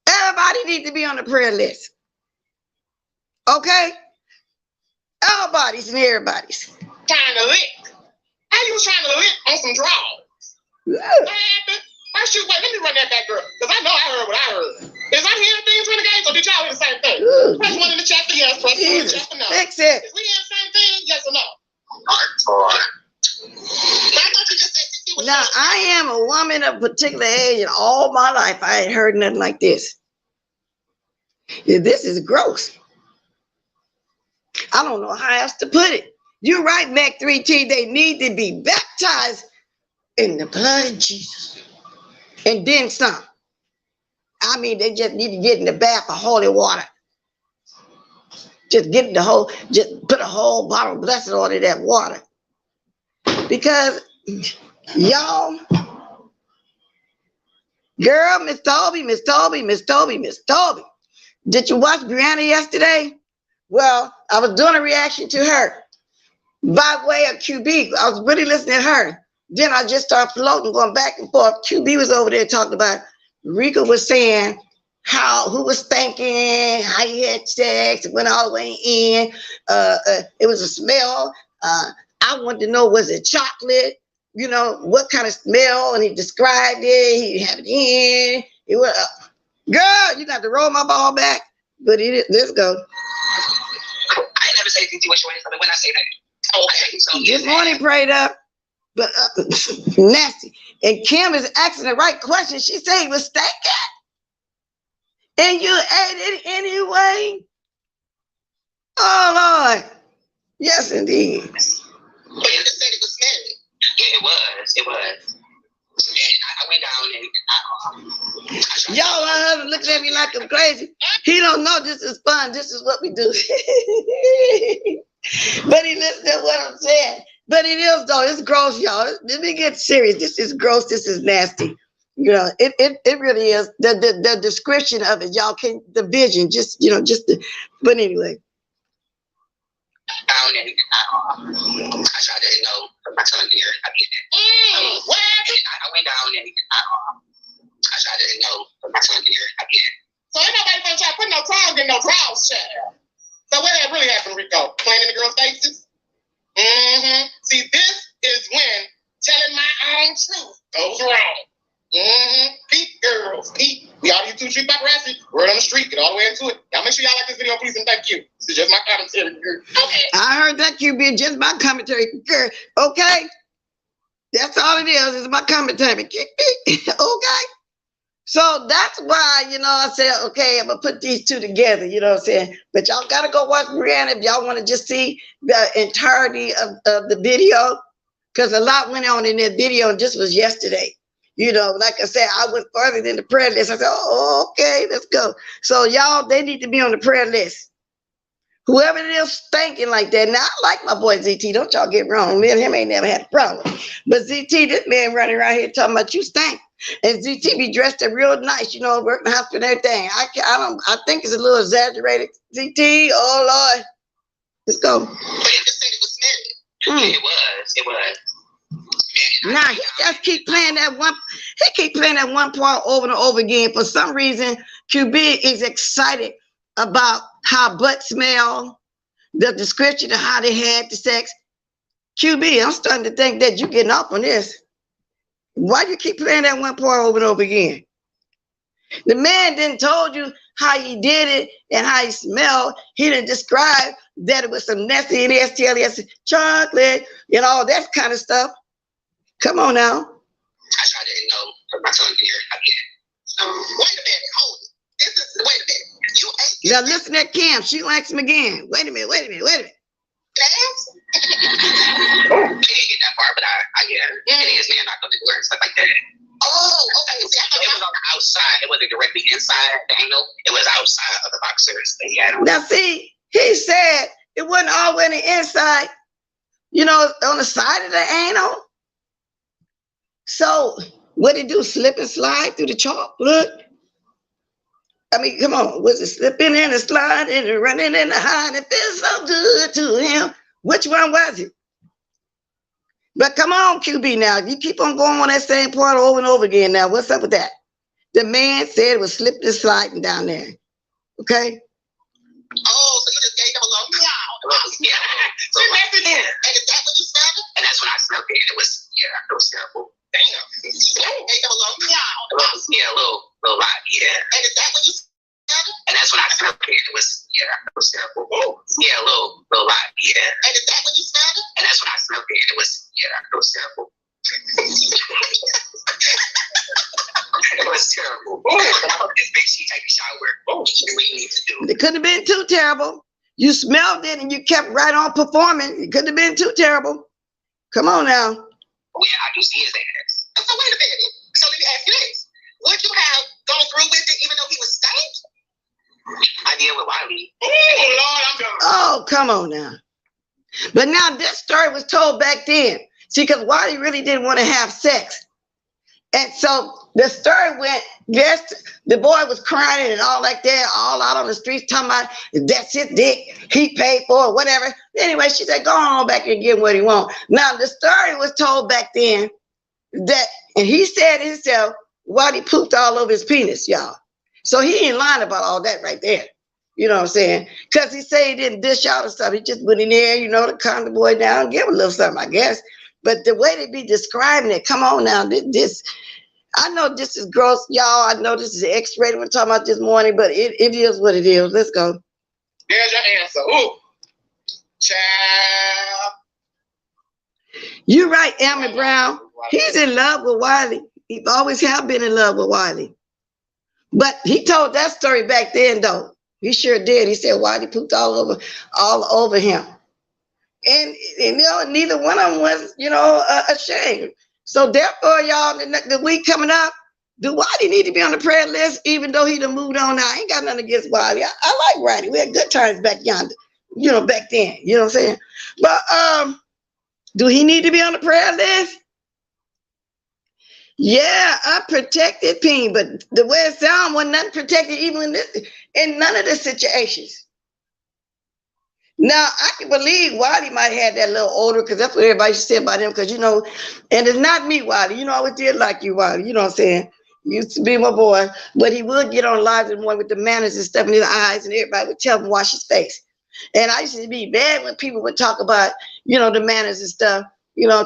Everybody needs to be on the prayer list. Okay? Everybody's and everybody's. Trying to lick. How you was trying to lick on some draws? What happened? First you wait, let me run that back, girl. Because I know I heard what I heard. Is I hearing things, renegades, or did y'all hear the same thing? Press one in the chat for yes, press one in the chat for no. Fix it. Is we hearing the same thing, yes or no? Now, I am a woman of a particular age, and all my life I ain't heard nothing like this. Yeah, this is gross. I don't know how else to put it. You're right, Mac 3T. They need to be baptized in the blood of Jesus. And then some. I mean, they just need to get in the bath of holy water. Just put a whole bottle of blessed oil in that water. Because, y'all, girl, Miss Toby. Did you watch Brianna yesterday? Well, I was doing a reaction to her by way of QB. I was really listening to her. Then I just started floating, going back and forth. QB was over there talking about, Rico was saying who was thinking, how he had sex, it went all the way in. It was a smell. I wanted to know, was it chocolate? You know, what kind of smell? And he described it. He had it in. It was, girl, you got to roll my ball back. But let's go. I ain't never say anything when I say that. Okay, so this morning prayed up, but nasty. And Kim is asking the right question. She said he was stinking. And you ate it anyway? Oh, Lord. Yes, indeed. But you just said it was smelly. Yeah, it was. And I went down and y'all, my husband looks at me like I'm crazy. He don't know this is fun. This is what we do. But he listened to what I'm saying. But it is though. It's gross, y'all. Let me get serious. This is gross. This is nasty. You know, it really is. The description of it, y'all can the vision. Just but anyway. I don't even I tried to my son here. I did it. I went down and I tried to my son here. I did it. So ain't nobody gonna try to put no tongue in no draws, child. So what that really happened, Rico? Playing in the girls' faces? Mm-hmm. See, this is when telling my own truth goes wrong. Mm-hmm. Peep, girls, peep. We all you two street paparazzi. Word on the street. Get all the way into it. Y'all make sure y'all like this video, please, and thank you. This is just my commentary, girl. Okay. I heard that, QB. Just my commentary, girl. Okay. That's all it is. It's my commentary. Okay. So that's why, I said, okay, I'm going to put these two together, you know what I'm saying? But y'all got to go watch Brianna if y'all want to just see the entirety of the video, because a lot went on in that video, and this was yesterday. Like I said, I went further than the prayer list. I said, oh, okay, let's go. So y'all, they need to be on the prayer list. Whoever it is thinking like that. Now, I like my boy ZT. Don't y'all get wrong. Me and him ain't never had a problem. But ZT, this man running around here talking about you stink. And ZT be dressed up real nice, working the hospital and everything. I think it's a little exaggerated. ZT, oh Lord. Let's go. But it just said it was smelly. It was. Nah, he just keep playing that one part over and over again. For some reason, QB is excited about how butt smell, the description of how they had the sex. QB, I'm starting to think that you're getting off on this. Why you keep playing that one part over and over again? The man didn't told you how he did it and how he smelled. He didn't describe that it was some nasty STLS chocolate and all that kind of stuff. Come on now. I tried to put my tongue here. I did it. Wait a minute. Hold it. Wait a minute. You ain't. Now listen at Cam. She likes him again. Wait a minute. Dance? Oh, she didn't get that far, but I get it. And his man not going to do it, stuff like that. Oh, okay. See, I thought it was on the outside. It wasn't directly inside the angle. It was outside of the boxers that he had on. Now see, he said it wasn't all the way on the inside, on the side of the anal. So what did he do? Slip and slide through the chalk? Look. I mean, come on. Was it slipping and sliding and running and hiding? It feels so good to him. Which one was it? But come on, QB now. You keep on going on that same part over and over again now. What's up with that? The man said it was slipping and sliding down there. Okay? Oh, so you just gave him a little meow. Yeah. So and is that when you smelled it? And that's when I smelled it. It was terrible. Damn. You gave him a little meow. Yeah, a little lot. Yeah. And is that when you smelled it? And that's when I smelled it. It was terrible. Oh. Yeah, a little lot. Yeah. And is that when you smelled it? And that's when I smelled it. It was terrible. It was terrible. Oh, I hope this bitch she take a shower. Oh, she do what you need to do. It couldn't have been too terrible. You smelled it and you kept right on performing. It couldn't have been too terrible. Come on now. Oh, yeah, I do see his ass. So wait a minute. So let me ask you this. Would you have gone through with it even though he was stank? I did with Wiley. Oh, Lord, I'm done. Oh, come on now. But now this story was told back then. See, because Wiley really didn't want to have sex. And so the story went, yes, the boy was crying and all like that, all out on the streets talking about that's his dick, he paid for it, whatever. Anyway, she said, go on back and get what he wants. Now, the story was told back then that, and he said himself, why he pooped all over his penis, y'all. So he ain't lying about all that right there. You know what I'm saying? Because he said he didn't dish out or something. He just went in there, to calm the boy down, give him a little something, I guess. But the way they be describing it, come on now, this, I know this is gross, y'all. I know this is X-rated. We're talking about this morning, but it is what it is. Let's go. There's your answer. Ooh. Child. You're right, Elmer Brown. He's in love with Wiley. He always have been in love with Wiley. But he told that story back then, though. He sure did. He said Wiley pooped all over him. And neither one of them was, ashamed. So therefore, y'all, the week coming up, do Wiley need to be on the prayer list, even though he done moved on now? I ain't got nothing against Wiley. I like Wiley. We had good times back yonder, back then. You know what I'm saying? But Do he need to be on the prayer list? Yeah, I protected Ping, but the way it sounds wasn't nothing protected even in none of the situations. Now, I can believe Wiley might have that little older, because that's what everybody said about him, because, and it's not me, Wiley. I always did like you, Wiley. You know what I'm saying? You used to be my boy, but he would get on live and one with the manners and stuff in his eyes, and everybody would tell him to wash his face. And I used to be mad when people would talk about, the manners and stuff,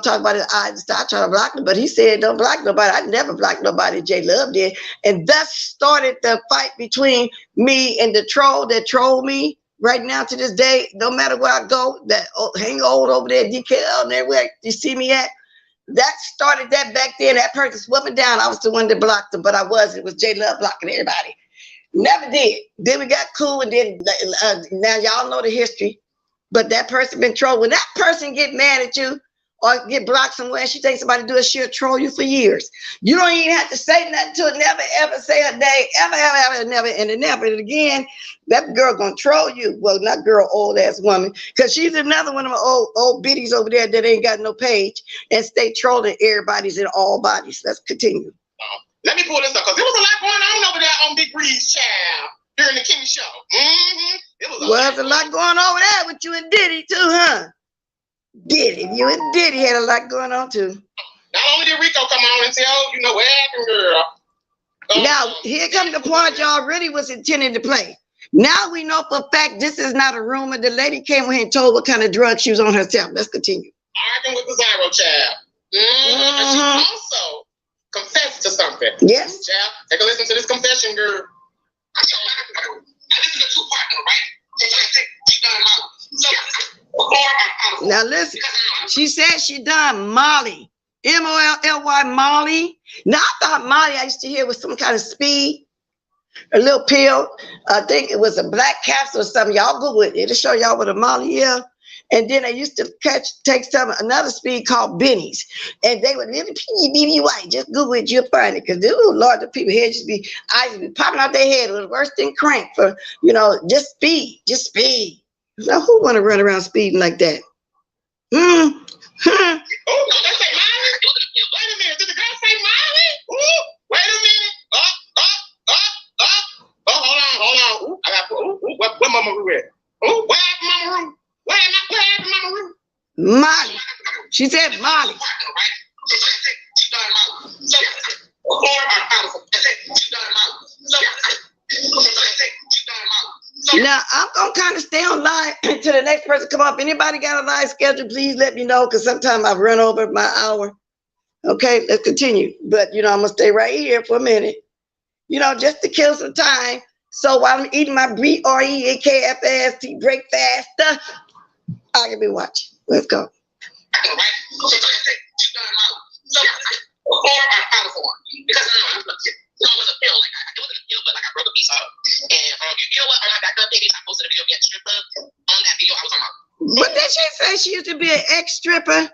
talk about his eyes and stuff. I try to block him, but he said, don't block nobody. I never blocked nobody. J Love did. And thus started the fight between me and the troll that trolled me. Right now to this day, no matter where I go, that hang old over there, DKL, and everywhere you see me at, that started that back then. That person swept down. I was the one that blocked them, but I wasn't. It was J Love blocking everybody. Never did. Then we got cool, and then now y'all know the history. But that person been trolled. When that person get mad at you or get blocked somewhere, and she thinks somebody do it, she'll troll you for years. You don't even have to say nothing to it. Never ever say a day. Ever, never, and never. And again, that girl gonna troll you. Well, not girl, old ass woman, because she's another one of my old biddies over there that ain't got no page and stay trolling everybody's in all bodies. Let's continue. Let me pull this up, because there was a lot going on over there on Big Breeze, child, during the King Show. It was a lot going on over there with you and Diddy too, huh? Diddy, you and Diddy had a lot going on too. Not only did Rico come on and say, what happened, girl? Now, here comes the part y'all really was intending to play. Now we know for a fact this is not a rumor. The lady came here and told what kind of drug she was on herself. Let's continue. Arguing with the Zyro child. And she also confessed to something. Yes. Child, take a listen to this confession, girl. This is a two-partner, right? Now listen, she said she done Molly. Molly, Molly. Now I thought Molly I used to hear was some kind of speed, a little pill. I think it was a black capsule or something. Y'all Google it. It'll show y'all what a Molly is. And then I used to take another speed called Benny's. And they would really BBY. Just Google it, you'll find it. Because Lord, the people here eyes be popping out their head. It was worse than crank for, just speed. Just speed. Now who want to run around speeding like that? Oh, no, they say Molly? Wait a minute. Did the girl say Molly? Ooh, wait a minute. Hold on. I got where Mama Roo at? Ooh, where happened Mama Roo? Where happened Mama Roo? Molly. She said Molly. Now, I'm going to kind of stay on live until the next person come up. Anybody got a live schedule, please let me know, because sometimes I've run over my hour. Okay, let's continue. But, I'm going to stay right here for a minute, just to kill some time. So while I'm eating my BREAKFAST breakfast, I can be watching. Let's go. But then she said she used to be an ex-stripper.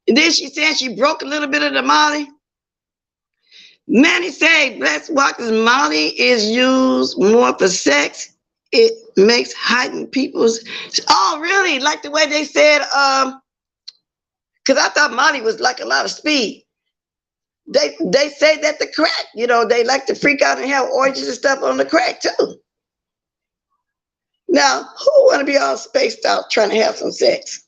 And then she said she broke a little bit of the Molly. Many say Bless Walker's Molly is used more for sex. It makes heightened people's. Oh, really? Like the way they said, because I thought Molly was like a lot of speed. They say that the crack, they like to freak out and have orgies and stuff on the crack too. Now, who want to be all spaced out trying to have some sex?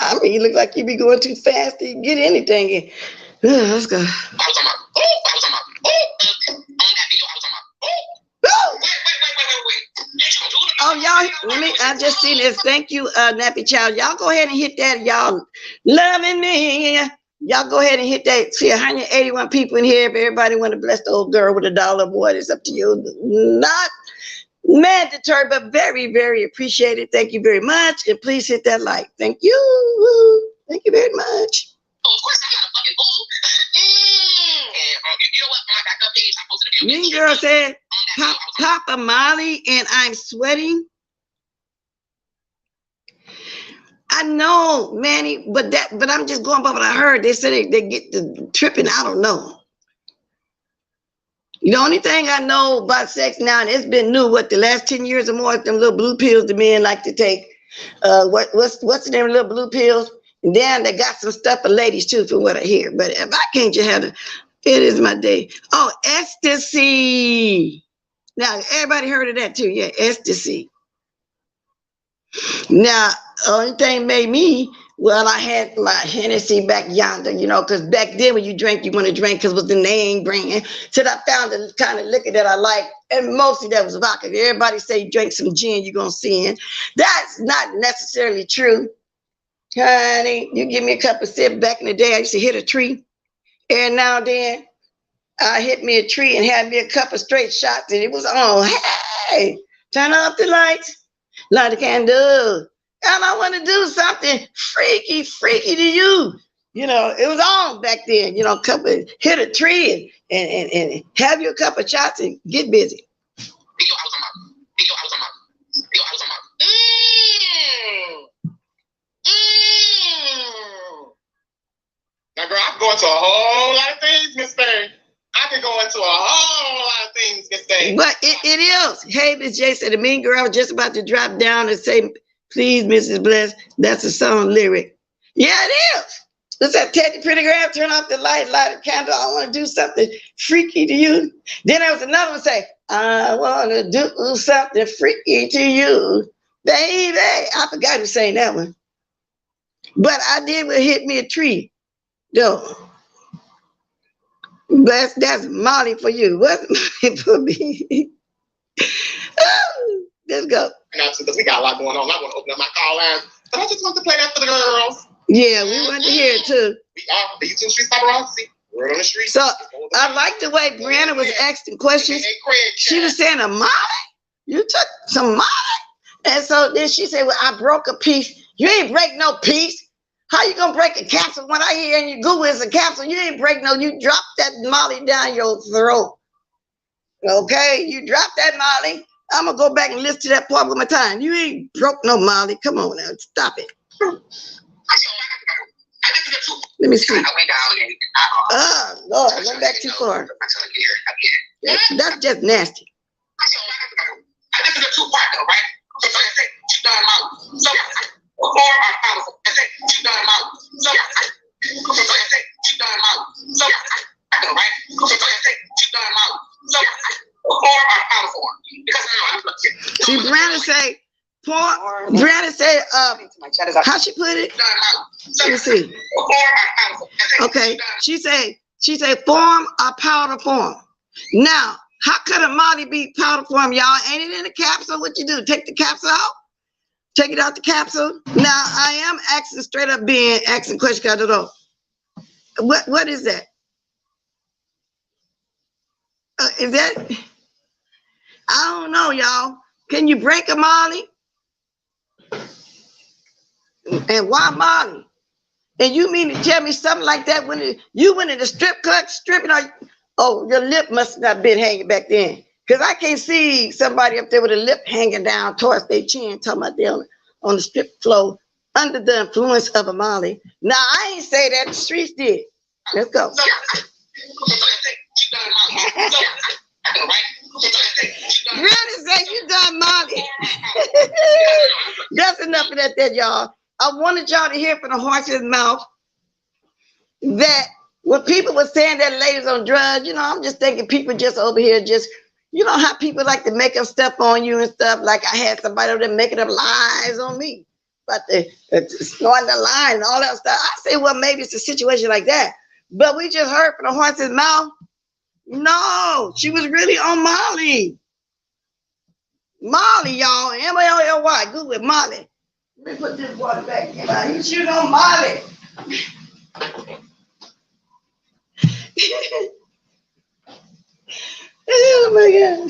I mean, you look like you be going too fast to get anything in. Let's go. Oh, y'all, I just seen this. Thank you, Nappy Child. Y'all go ahead and hit that. Y'all loving me. Y'all go ahead and hit that. See 181 people in here. If everybody want to bless the old girl with $1, boy, it's up to you. Not mandatory, but very, very appreciated. Thank you very much. And please hit that like. Thank you. Thank you very much. Oh, of course, I'm not a fucking fool. You know what? On my backup page, I posted a video. Mean Girl said, Papa Molly, and I'm sweating. I know, Manny, but I'm just going by what I heard. They said they get the tripping. I don't know. The only thing I know about sex now, and it's been new, the last 10 years or more, them little blue pills the men like to take. what's the name of the little blue pills? And then they got some stuff for ladies too, from what I hear. But if I can't just have it is my day. Oh, ecstasy. Now everybody heard of that too. Yeah, ecstasy. Now, only thing made me, well, I had my Hennessy back yonder, you know, because back then when you drink, you want to drink because it was the name brand. Till I found the kind of liquor that I like, and mostly that was vodka. Everybody say you drink some gin, you're going to sin. That's not necessarily true. Honey, you give me a cup of sip. Back in the day, I used to hit a tree. And now and then, I hit me a tree and had me a couple straight shots, and it was on. Hey, turn off the lights. Light a candle. And I want to do something freaky to you. You know, it was on back then. You know, hit a tree and have you a couple of shots and get busy. Now, girl, I'm going to a whole lot of things, Miss Thing. I can go into a whole lot of things, Miss Thing. But it is. Hey, Miss J said, the mean girl was just about to drop down and say, please, Mrs. Bless, that's a song lyric. Yeah, it is. It's that Teddy Pretty Girl, turn off the light, light a candle. I want to do something freaky to you. Then there was another one say, I want to do something freaky to you. Baby, I forgot who sang that one. But I did what hit me a tree. Though. That's Molly for you. What's Molly for me? Oh, let's go. Because we got a lot going on. I want to open up my call lines, but I just want to play that for the girls. Yeah, we want to hear it too. We are the YouTube Street Paparazzi. We're on the street. So I like the way Brianna was asking questions. She was saying, a Molly? You took some Molly? And so then she said, well, I broke a piece. You ain't break no piece. How you gonna break a capsule? When I hear and you Google it's a capsule, you ain't break no, you drop that Molly down your throat. Okay, you drop that Molly. I'm gonna go back and listen to that part one more time. You ain't broke no Molly. Come on now, stop it. Let me see. Oh Lord, I went back too far. That's just nasty. See, Brianna say, how she put it? Let me see. Okay, she say form or powder form. Now, how could a Molly be powder form, y'all? Ain't it in the capsule? What you do? Take the capsule out? Take it out the capsule. Now I am asking straight up, being asking questions. I don't know. What is that? Is that? I don't know, y'all. Can you break a Molly? And why Molly? And you mean to tell me something like that when you went in the strip club stripping? Oh, your lip must not have been hanging back then. Because I can't see somebody up there with a lip hanging down towards their chin, talking about they on the strip floor under the influence of a Molly. Now, I ain't say that. The streets did. Let's go. Really say you done Molly. That's enough of that, y'all. I wanted y'all to hear from the horse's mouth that when people were saying that ladies on drugs, you know, I'm just thinking people just over here just, you know how people like to make up stuff on you and stuff. Like I had somebody over there making up lies on me, but snowing the line and all that stuff. I say, well, maybe it's a situation like that. But we just heard from the horse's mouth. No, she was really on Molly. Molly, y'all. M-A-L-L-Y. Google it, Molly. Let me put this water back in. She was on Molly. Oh my God.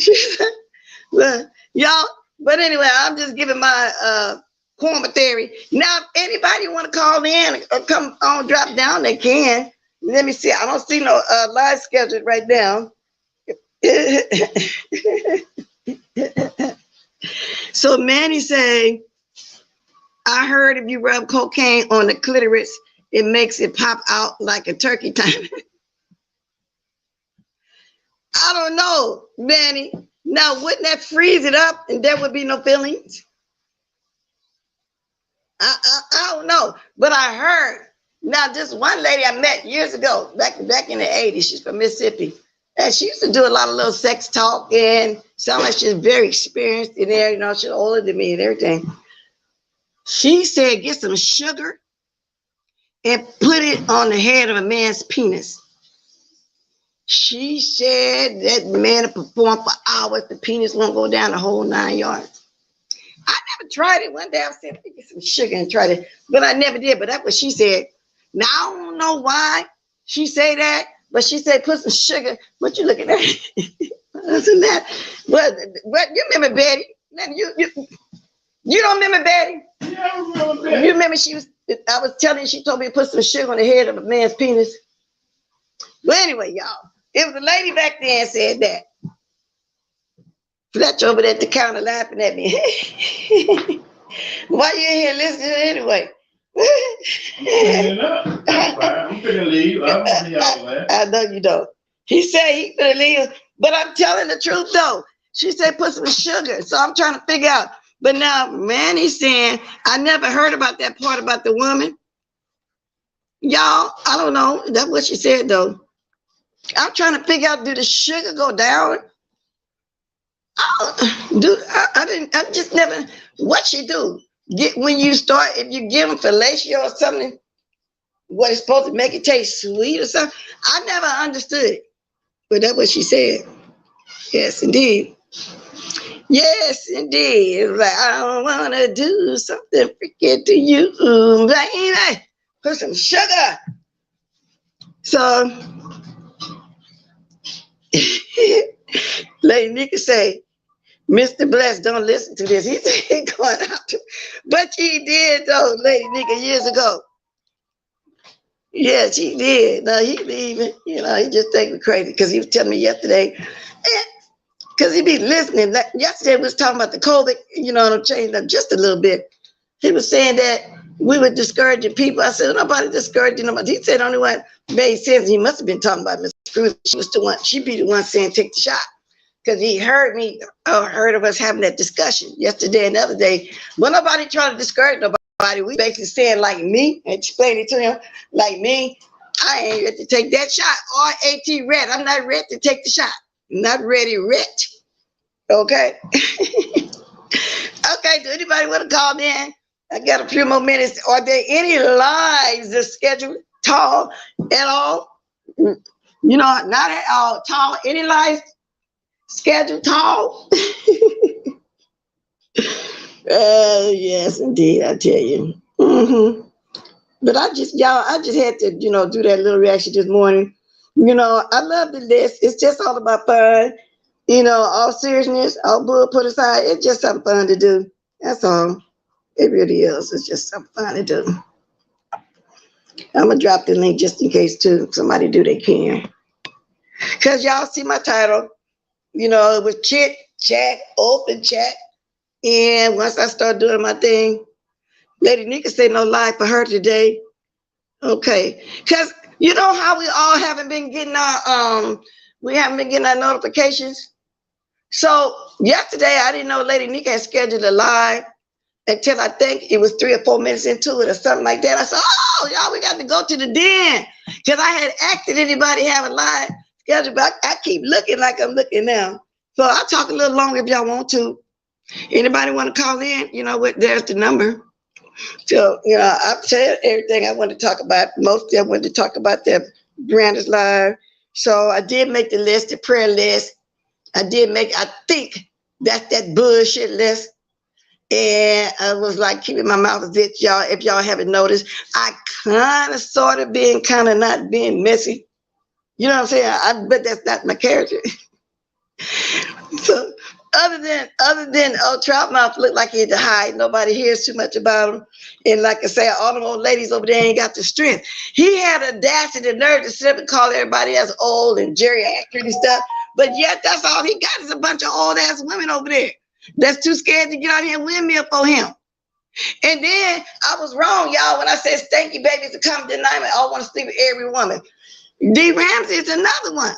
Well, y'all, but anyway, I'm just giving my former theory. Now, if anybody want to call in or come on, drop down, they can. Let me see. I don't see no live schedule right now. So Manny say, I heard if you rub cocaine on the clitoris, it makes it pop out like a turkey time. I don't know, Manny. Now, wouldn't that freeze it up and there would be no feelings? I don't know, but I heard. Now, this one lady I met years ago, back in the 80s, she's from Mississippi. And she used to do a lot of little sex talk and sound like she's very experienced in there. You know, she's older than me and everything. She said, get some sugar and put it on the head of a man's penis. She said that man will perform for hours. The penis won't go down the whole 9 yards. I never tried it. One day I said, get some sugar and tried it. But I never did. But that's what she said. Now, I don't know why she say that. But she said, put some sugar. What you looking at? Isn't that? What you remember Betty? You don't remember Betty? Yeah, I remember that. You remember I was telling you, she told me to put some sugar on the head of a man's penis. But anyway, y'all, it was a lady back then said that. Fletch over there at the counter laughing at me. Why you in here listening anyway? I'm finna leave. I don't want to hear all that. I know you don't. He said he finna leave, but I'm telling the truth though. She said put some sugar, so I'm trying to figure out. But now Manny's saying I never heard about that part about the woman. Y'all, I don't know. That's what she said though. I'm trying to figure out, do the sugar go down? I just never. What she do? When you start, if you give them fellatio or something, what it's supposed to make it taste sweet or something. I never understood, but that's what she said. Yes, indeed. Yes, indeed. It was like, I don't want to do something freaking to you, baby. Put some sugar. So, Lady Nika say, Mr. Bless, don't listen to this. He said he going out to, but she did though, Lady Nika, years ago. Yeah, she did. No, he leaving. You know, he just think me crazy because he was telling me yesterday, because he be listening. Like, yesterday we was talking about the COVID, you know, and I'm changing up just a little bit. He was saying that we were discouraging people. I said, nobody discouraging them. He said only one made sense. He must have been talking about Miss Cruz. She was the one, she'd be the one saying take the shot. Because he heard me, heard of us having that discussion yesterday and the other day. But nobody trying to discourage nobody. We basically saying like me, and explaining to him, like me, I ain't ready to take that shot. R-A-T, red. I'm not ready to take the shot. Not ready, red. Okay. Okay, do anybody want to call in? I got a few more minutes. Are there any lines that's scheduled tall at all? You know, not at all tall. Any lines scheduled tall? Yes, indeed, I tell you. But I just had to, you know, do that little reaction this morning. You know, I love the list. It's just all about fun. You know, all seriousness, all bull put aside. It's just something fun to do. That's all. It really is. It's just something fun to do. I'm going to drop the link just in case, too. Somebody do they can. Because y'all see my title. You know, it was Chit, Chat, Open Chat. And once I start doing my thing, Lady Nika said no lie for her today. Okay. Because you know how we all haven't been getting our notifications? So yesterday, I didn't know Lady Nika had scheduled a live until I think it was 3 or 4 minutes into it or something like that. I said, oh, y'all, we got to go to the den. Because I had asked did anybody have a live schedule, but I keep looking like I'm looking now. So I'll talk a little longer if y'all want to. Anybody want to call in? You know what? There's the number. So, you know, I've said everything I wanted to talk about. Mostly I wanted to talk about that Brandon's live. So I did make the list, the prayer list. I think that's that bullshit list. And I was like keeping my mouth a bit, y'all. If y'all haven't noticed, I kind of sort of being kind of not being messy. You know what I'm saying? But that's not my character. So other than Trout Mouth looked like he had to hide. Nobody hears too much about him. And like I say, all them old ladies over there ain't got the strength. He had a audacity and nerve to sit up and call everybody else old and geriatric and stuff. But yet that's all he got is a bunch of old ass women over there that's too scared to get out here and windmill for him. And then I was wrong, y'all, when I said stanky babies to come tonight. I want to sleep with every woman. D. Ramsey is another one.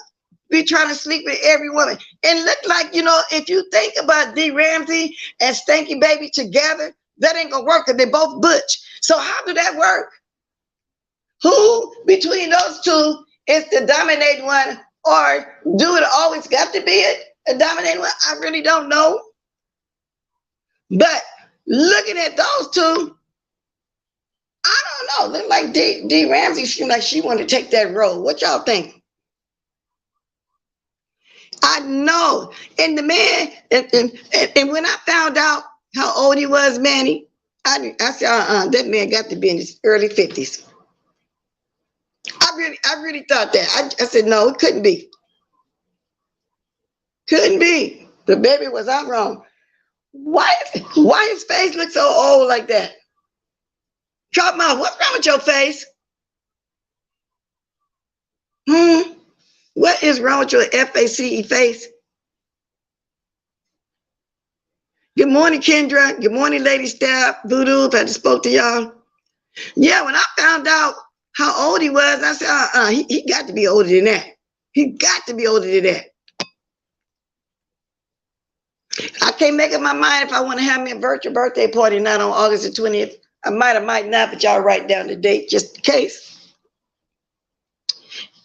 Be trying to sleep with every woman. And look like, you know, if you think about D. Ramsey and Stanky Baby together, That ain't gonna work because they both butch. So how do that work? Who between those two is the dominating one, or do it always got to be a dominating one? I really don't know. But looking at those two, I don't know. Look like D Ramsey seemed like she wanted to take that role. What y'all think? I know. And the man, and when I found out how old he was, Manny, I said, that man got to be in his early 50s. I really thought that. I said, no, it couldn't be. Couldn't be. The baby was out wrong. Why his face look so old like that? Chop mouth, what's wrong with your face? What is wrong with your FACE face? Good morning, Kendra. Good morning, Lady Staff. Voodoo, if I just spoke to y'all. Yeah, when I found out how old he was, I said, he got to be older than that. He got to be older than that. I can't make up my mind if I want to have me a virtual birthday party, not on August the 20th. I might or might not, but y'all write down the date just in case.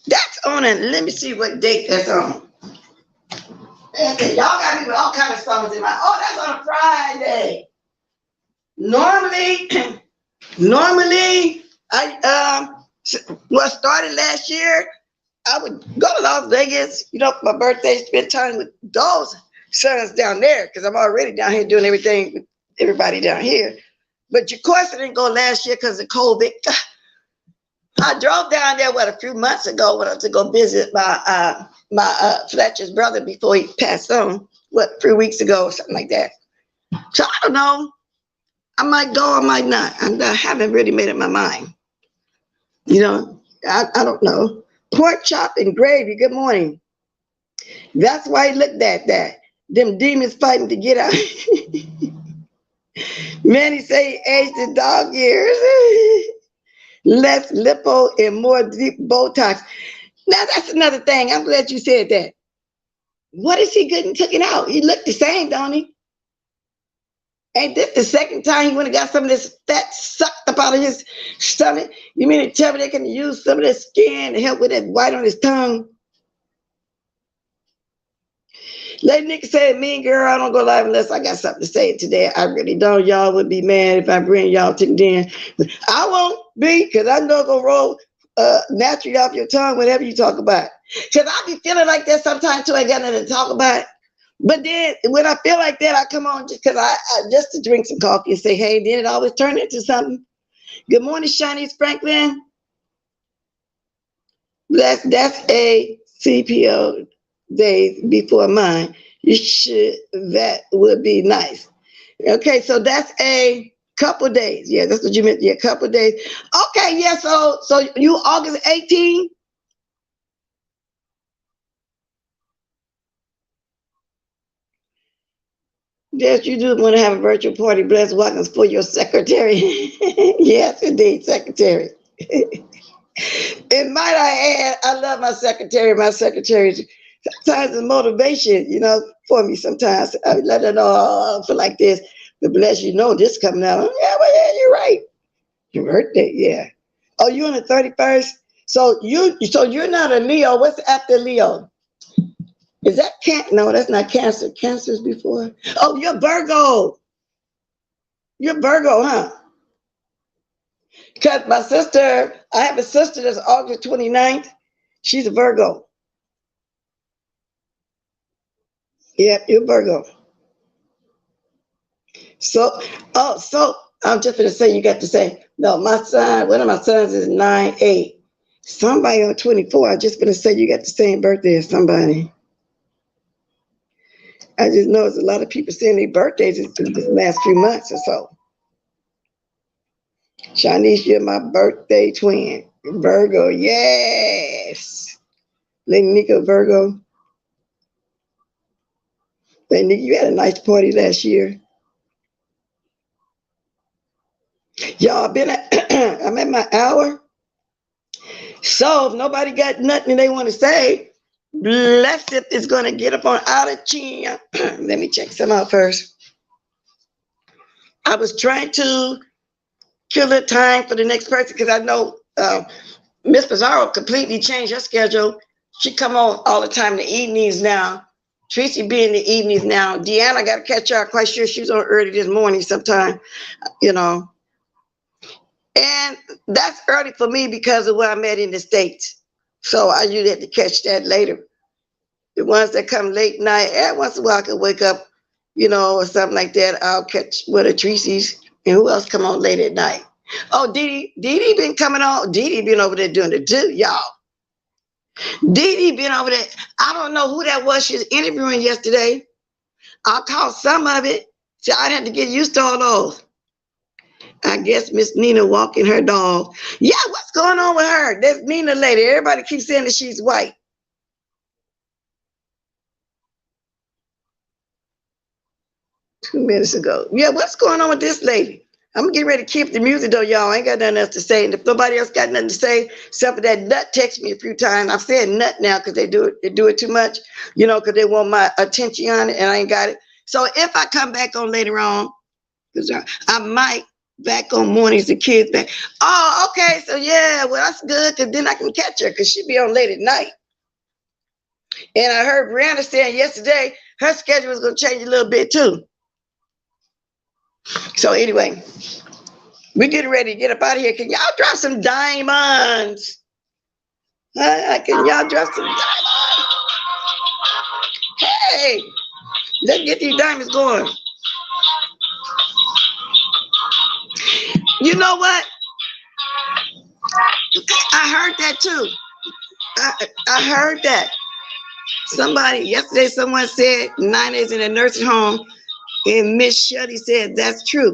That's on let me see what date that's on. Okay, y'all got me with all kind of songs in mind. Oh, that's on a Friday. Normally, I started last year, I would go to Las Vegas, for my birthday, spend time with those sons down there, because I'm already down here doing everything with everybody down here. But of course, I didn't go last year because of COVID. I drove down there, a few months ago when I was to go visit my Fletcher's brother before he passed on, 3 weeks ago or something like that. So I don't know. I might go, I might not. I haven't really made up my mind. I don't know. Pork chop and gravy, good morning. That's why he looked at that. Them demons fighting to get out. Many say age the dog years. Less lipo and more deep Botox. Now that's another thing. I'm glad you said that. What is he getting taken out? He looked the same, don't he? Ain't this the second time he went and got some of this fat sucked up out of his stomach? You mean to tell me they can use some of this skin to help with that white on his tongue? Lady Nick said, mean girl, I don't go live unless I got something to say today. I really don't. Y'all would be mad if I bring y'all to the den. I won't be, because I know it's going to roll naturally off your tongue whenever you talk about it. Because I be feeling like that sometimes too. I got nothing to talk about. But then when I feel like that, I come on just because I just to drink some coffee and say, hey, then it always turn into something. Good morning, Shanice Franklin. That's a CPO days before mine. You should, that would be nice. Okay, so that's a couple days. Yeah, that's what you meant. Yeah, couple days. Okay, yeah, so you August 18? Yes, you do want to have a virtual party. Bless welcomes for your secretary. Yes, indeed, secretary. And might I add, I love my secretary. My secretary sometimes it's motivation, for me sometimes. I let her know, I feel like this. But bless this coming out. Yeah, well, yeah, you're right. Your birthday, yeah. Oh, you on the 31st? So you're not a Leo. What's after Leo? Is that Cancer? No, that's not Cancer. Cancer's before. Oh, you're Virgo. You're Virgo, huh? Because I have a sister that's August 29th. She's a Virgo. Yep, you're Virgo. So I'm just going to say, you got to say, no, my son, one of my sons is 9/8. Somebody on 24, I'm just going to say you got the same birthday as somebody. I just know there's a lot of people saying their birthdays in the last few months or so. Shanice, you're my birthday twin. Virgo, yes. Lady Nico, Virgo. Lady Nico, you had a nice party last year. Y'all I'm at my hour. So if nobody got nothing they want to say, Blessed is going to get up on out of chin. Let me check some out first. I was trying to kill the time for the next person because I know Miss Pizarro completely changed her schedule. She come on all the time in the evenings now. Tracy be in the evenings now. Deanna got to catch her. I'm quite sure she was on early this morning sometime, you know. And that's early for me because of where I'm at in the States. So I usually have to catch that later. The ones that come late night, every once in a while I can wake up, you know, or something like that. I'll catch one of Tracy's. And who else come on late at night? Oh, Dee Dee been coming on. Dee Dee been over there doing the do, y'all. Dee Dee been over there. I don't know who that was she was interviewing yesterday. I caught some of it. So I had to get used to all those. I guess Miss Nina walking her dog. Yeah, what's going on with her? That's Nina lady. Everybody keeps saying that she's white. 2 minutes ago. Yeah, what's going on with this lady? I'm gonna get ready to keep the music though, y'all. I ain't got nothing else to say. And if nobody else got nothing to say, except for that nut text me a few times. I've said nut now because they do it too much, you know, because they want my attention on it and I ain't got it. So if I come back on later on, because I might back on mornings, the kids back. Oh, okay. So yeah, well that's good because then I can catch her because she be on late at night. And I heard Brianna saying yesterday her schedule was gonna change a little bit too. So anyway, we're getting ready to get up out of here. Can y'all drop some diamonds? Can y'all drop some diamonds? Hey, let's get these diamonds going. You know what? I heard that too. I heard that. Yesterday someone said Nina is in a nursing home and Miss Shuddy said that's true.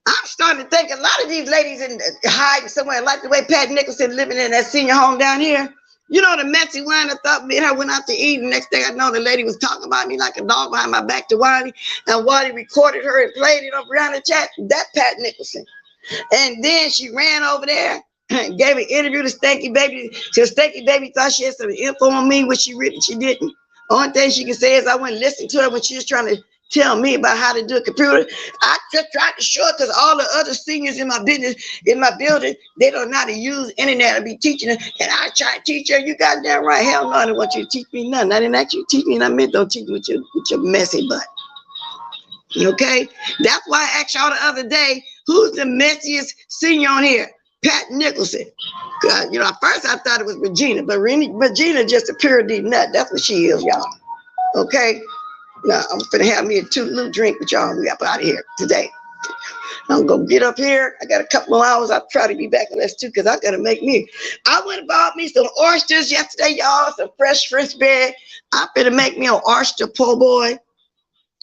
I'm starting to think a lot of these ladies in hiding somewhere, like the way Pat Nicholson living in that senior home down here. You know, the messy one that thought me and her went out to eat. And next thing I know, the lady was talking about me like a dog behind my back to Wally. And Wally recorded her and played it on Brianna Chat. That Pat Nicholson. And then she ran over there and gave an interview to Stanky Baby. So Stanky Baby thought she had some info on me, which she didn't. Only thing she can say is I went and listened to her when she was trying to tell me about how to do a computer. I just tried to show it because all the other seniors in my building, they don't know how to use internet and be teaching her. And I try to teach her. You goddamn right. Hell no, I don't want you to teach me nothing. I didn't ask you to teach me, and I meant don't teach me with your messy butt. Okay? That's why I asked y'all the other day, who's the messiest senior on here? Pat Nicholson. You know, at first I thought it was Regina, but Regina just a pure D nut. That's what she is, y'all. Okay? Now, I'm finna have me a Toodaloo drink with y'all. We up out of here today. I'm gonna get up here. I got a couple more hours. I'll try to be back in less too, because I gotta make me. I went and bought me some oysters yesterday, y'all. Some fresh bread. I'm finna make me an oyster po' boy.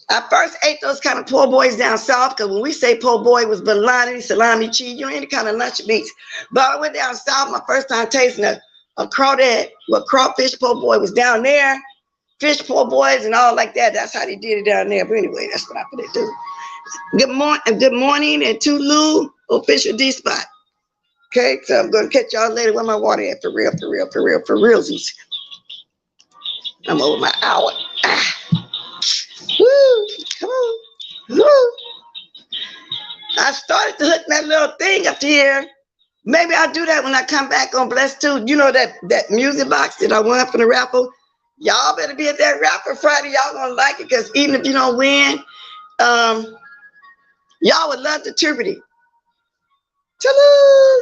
I first ate those kind of po' boys down south, because when we say po' boy, it was bologna, salami, cheese, you know, any kind of lunch meats. But I went down south, my first time tasting a crawdad, crawfish po' boy was down there. Fish po' boys and all like that. That's how they did it down there. But anyway, that's what I'm gonna do. Good morning and Toodaloo, official D spot. Okay, so I'm gonna catch y'all later. Where my water at? For realsies. I'm over my hour. Woo, come on. Woo. I started to hook that little thing up here. Maybe I'll do that when I come back on Blessed Too. You know that music box that I won from the raffle? Y'all better be at that raffle Friday. Y'all gonna like it, because even if you don't win, y'all would love the Tuberty. Toodaloo.